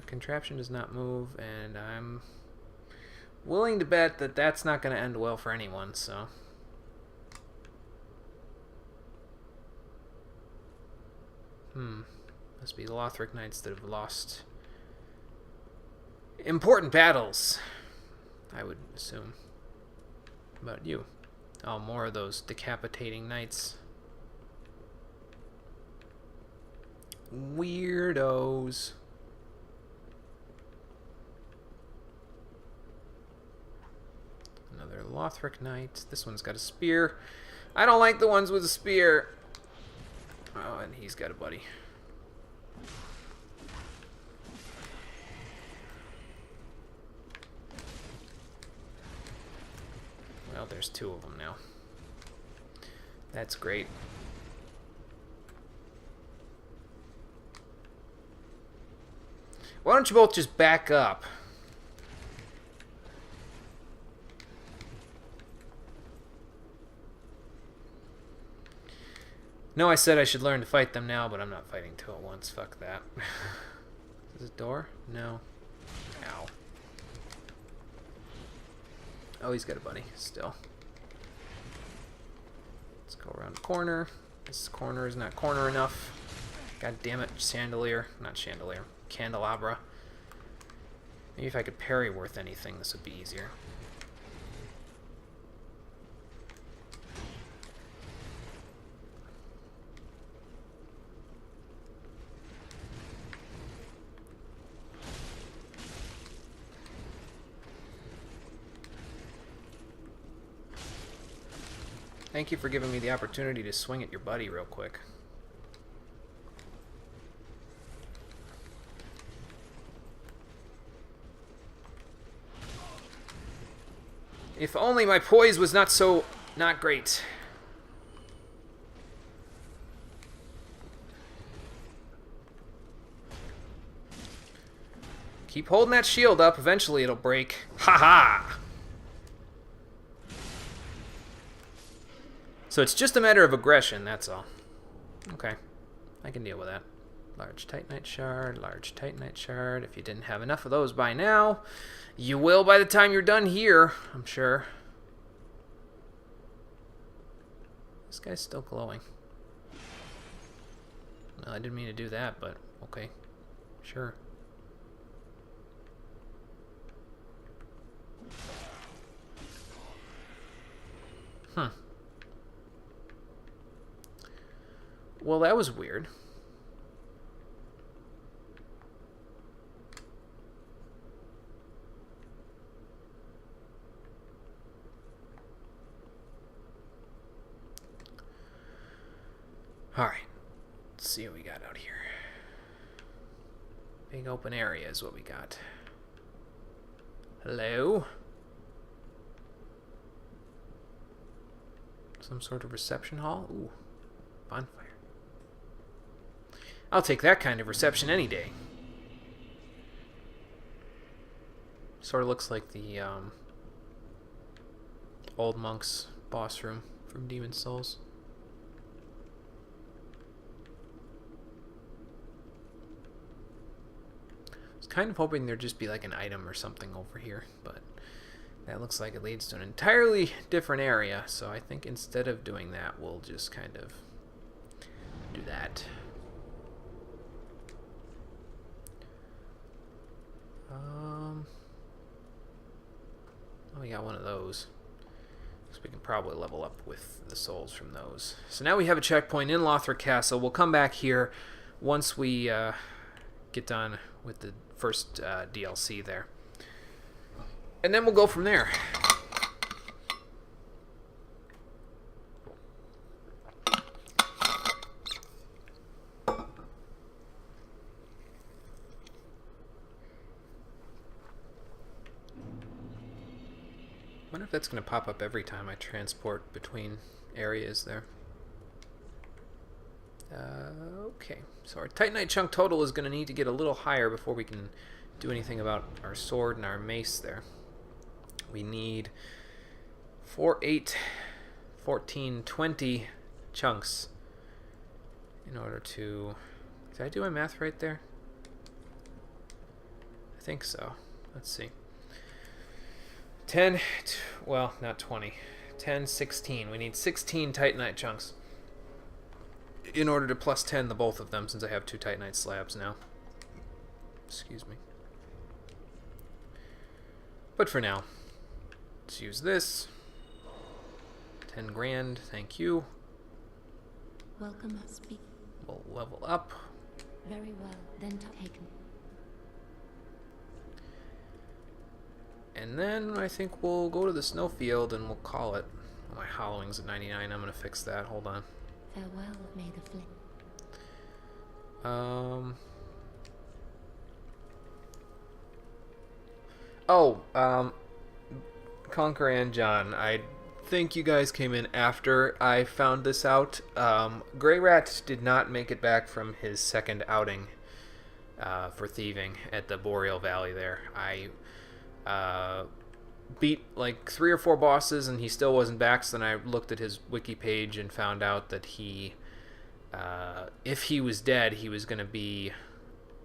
S1: Contraption does not move, and I'm willing to bet that that's not going to end well for anyone, so... Must be the Lothric Knights that have lost important battles, I would assume. How about you? Oh, more of those decapitating knights. Weirdos. Lothric Knight. This one's got a spear. I don't like the ones with a spear. Oh, and he's got a buddy. Well, there's two of them now. That's great. Why don't you both just back up? No, I said I should learn to fight them now, but I'm not fighting two at once. Fuck that. Is this a door? No. Ow. Oh, he's got a buddy still. Let's go around the corner. This corner is not corner enough. God damn it, chandelier. Not chandelier. Candelabra. Maybe if I could parry worth anything, this would be easier. Thank you for giving me the opportunity to swing at your buddy real quick. If only my poise was not great. Keep holding that shield up, eventually it'll break. Ha ha! So it's just a matter of aggression, that's all. Okay, I can deal with that. Large Titanite Shard, large Titanite Shard. If you didn't have enough of those by now, you will by the time you're done here, I'm sure. This guy's still glowing. No, I didn't mean to do that, but okay. Sure. Huh. Well, that was weird. Alright. Let's see what we got out here. Big open area is what we got. Hello? Some sort of reception hall? Ooh. Bonfire. I'll take that kind of reception any day. Sort of looks like the old monk's boss room from Demon's Souls. I was kind of hoping there'd just be like an item or something over here, but that looks like it leads to an entirely different area, so I think instead of doing that, we'll just kind of do that. Oh, we got one of those. So we can probably level up with the souls from those. So now we have a checkpoint in Lothric Castle. We'll come back here once we get done with the first DLC there. And then we'll go from there. I wonder if that's going to pop up every time I transport between areas there. Okay, so our Titanite chunk total is going to need to get a little higher before we can do anything about our sword and our mace there. We need 4, 8, 14, 20 chunks in order to... Did I do my math right there? I think so. Let's see. 10, well, not 20. 10, 16. We need 16 Titanite chunks in order to plus 10 the both of them, since I have 2 Titanite slabs now. Excuse me. But for now, let's use this. 10 grand, thank you.
S3: Welcome, speak.
S1: We'll level up.
S3: Very well, then taken.
S1: And then I think we'll go to the snowfield and we'll call it. Oh, my hollowing's at 99. I'm going to fix that. Hold on.
S3: Farewell, may the flame.
S1: Conquer and John, I think you guys came in after I found this out. Grey Rat did not make it back from his second outing for thieving at the Boreal Valley there. I beat like 3 or 4 bosses and he still wasn't back, so then I looked at his wiki page and found out that he, if he was dead, he was going to be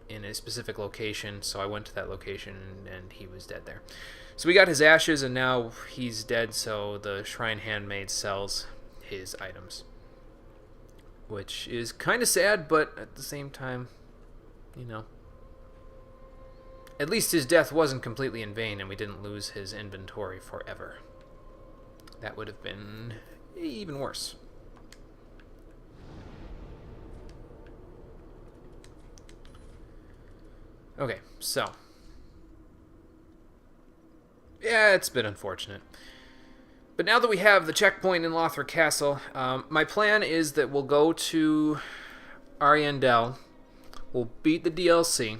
S1: in a specific location, so I went to that location and he was dead there. So we got his ashes and now he's dead, so the Shrine Handmaid sells his items. Which is kind of sad, but at the same time, you know, at least his death wasn't completely in vain and we didn't lose his inventory forever. That would have been even worse. Okay, so. Yeah, it's been unfortunate. But now that we have the checkpoint in Lothric Castle, my plan is that we'll go to Ariandel. We'll beat the DLC.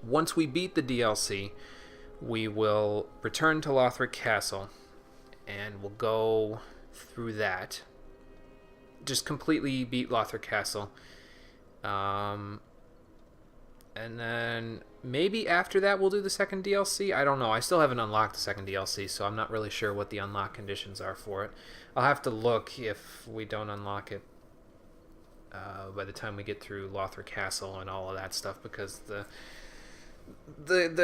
S1: Once we beat the DLC, we will return to Lothric Castle, and we'll go through that. Just completely beat Lothric Castle. And then maybe after that we'll do the second DLC. I don't know. I still haven't unlocked the second DLC, so I'm not really sure what the unlock conditions are for it. I'll have to look if we don't unlock it by the time we get through Lothric Castle and all of that stuff, because the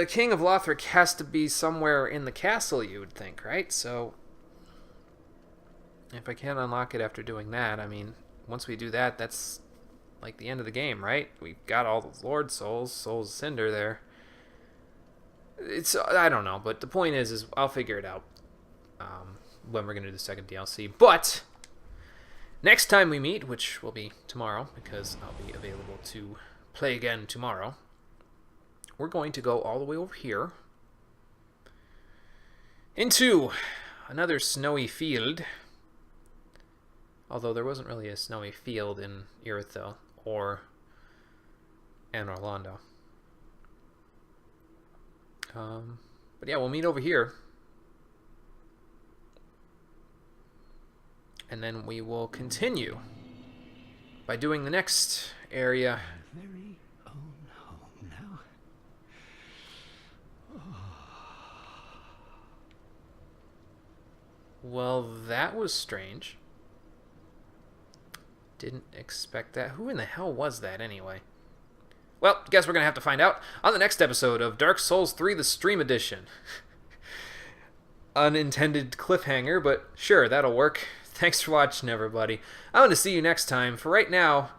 S1: King of Lothric has to be somewhere in the castle, you would think, right? So if I can't unlock it after doing that, I mean, once we do that, that's like the end of the game, right? We've got all the Lord Souls, Souls of Cinder there. It's, I don't know, but the point is I'll figure it out when we're going to do the second DLC. But next time we meet, which will be tomorrow, because I'll be available to play again tomorrow, we're going to go all the way over here into another snowy field. Although there wasn't really a snowy field in Irithyll or Anor Londo. But yeah, we'll meet over here. And then we will continue by doing the next area.
S2: My very own home now.
S1: Well, that was strange. Didn't expect that. Who in the hell was that anyway? Well, guess we're going to have to find out on the next episode of Dark Souls 3, the Stream Edition. Unintended cliffhanger, but sure, that'll work. Thanks for watching, everybody. I'm going to see you next time. For right now,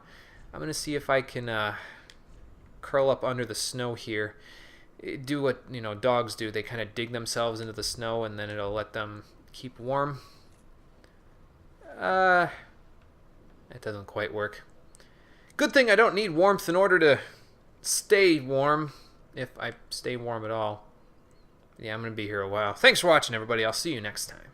S1: I'm going to see if I can curl up under the snow here. Do what, you know, dogs do. They kind of dig themselves into the snow and then it'll let them keep warm. It doesn't quite work. Good thing I don't need warmth in order to stay warm, if I stay warm at all. Yeah, I'm going to be here a while. Thanks for watching, everybody. I'll see you next time.